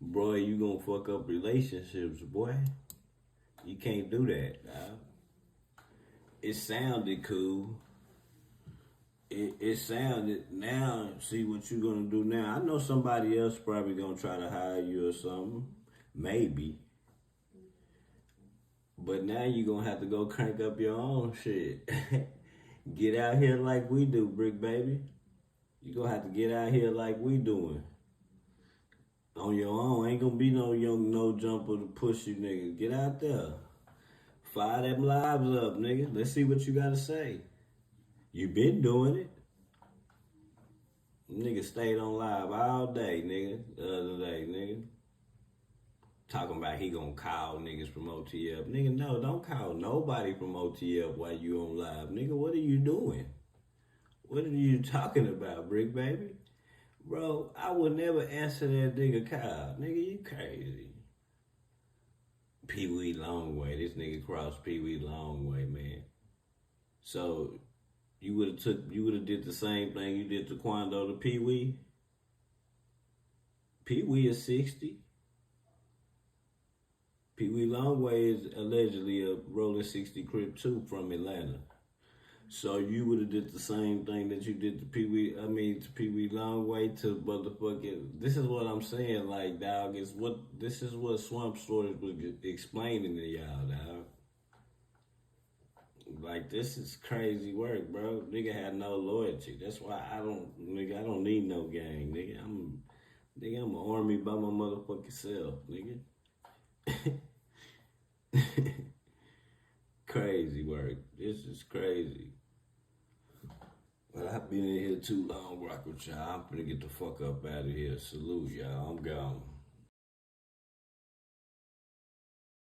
Boy, you gonna fuck up relationships, boy. You can't do that, dog. It sounded cool. It sounded, now see what you gonna do now. I know somebody else probably gonna try to hire you or something. Maybe. But now you gonna have to go crank up your own shit. Get out here like we do, Brick Baby. You gonna have to get out here like we doing. On your own. Ain't gonna be no young no jumper to push you, nigga. Get out there. Fire them lives up, nigga. Let's see what you gotta say. You been doing it. Nigga stayed on live all day, nigga. The other day, nigga. Talking about he gonna call niggas from OTF. Nigga, no, don't call nobody from OTF while you on live. Nigga, what are you doing? What are you talking about, Brick Baby? Bro, I would never answer that nigga call. Nigga, you crazy. Pee Wee Longway. This nigga crossed Pee Wee Longway, man. So you would have did the same thing you did to Quando to Pee Wee. Pee Wee is 60. Pee Wee Longway is allegedly a rolling 60 Crip too from Atlanta. So you would have did the same thing that you did to Pee Wee Longway to motherfucking. This is what I'm saying, like, dog. This is what Swamp Stories was explaining to y'all, dog. Like, this is crazy work, bro. Nigga had no loyalty. That's why I don't need no gang, nigga. I'm an army by my motherfucking self, nigga. Crazy work. This is crazy. But I've been in here too long, rock with y'all. I'm finna get the fuck up out of here. Salute y'all. I'm gone.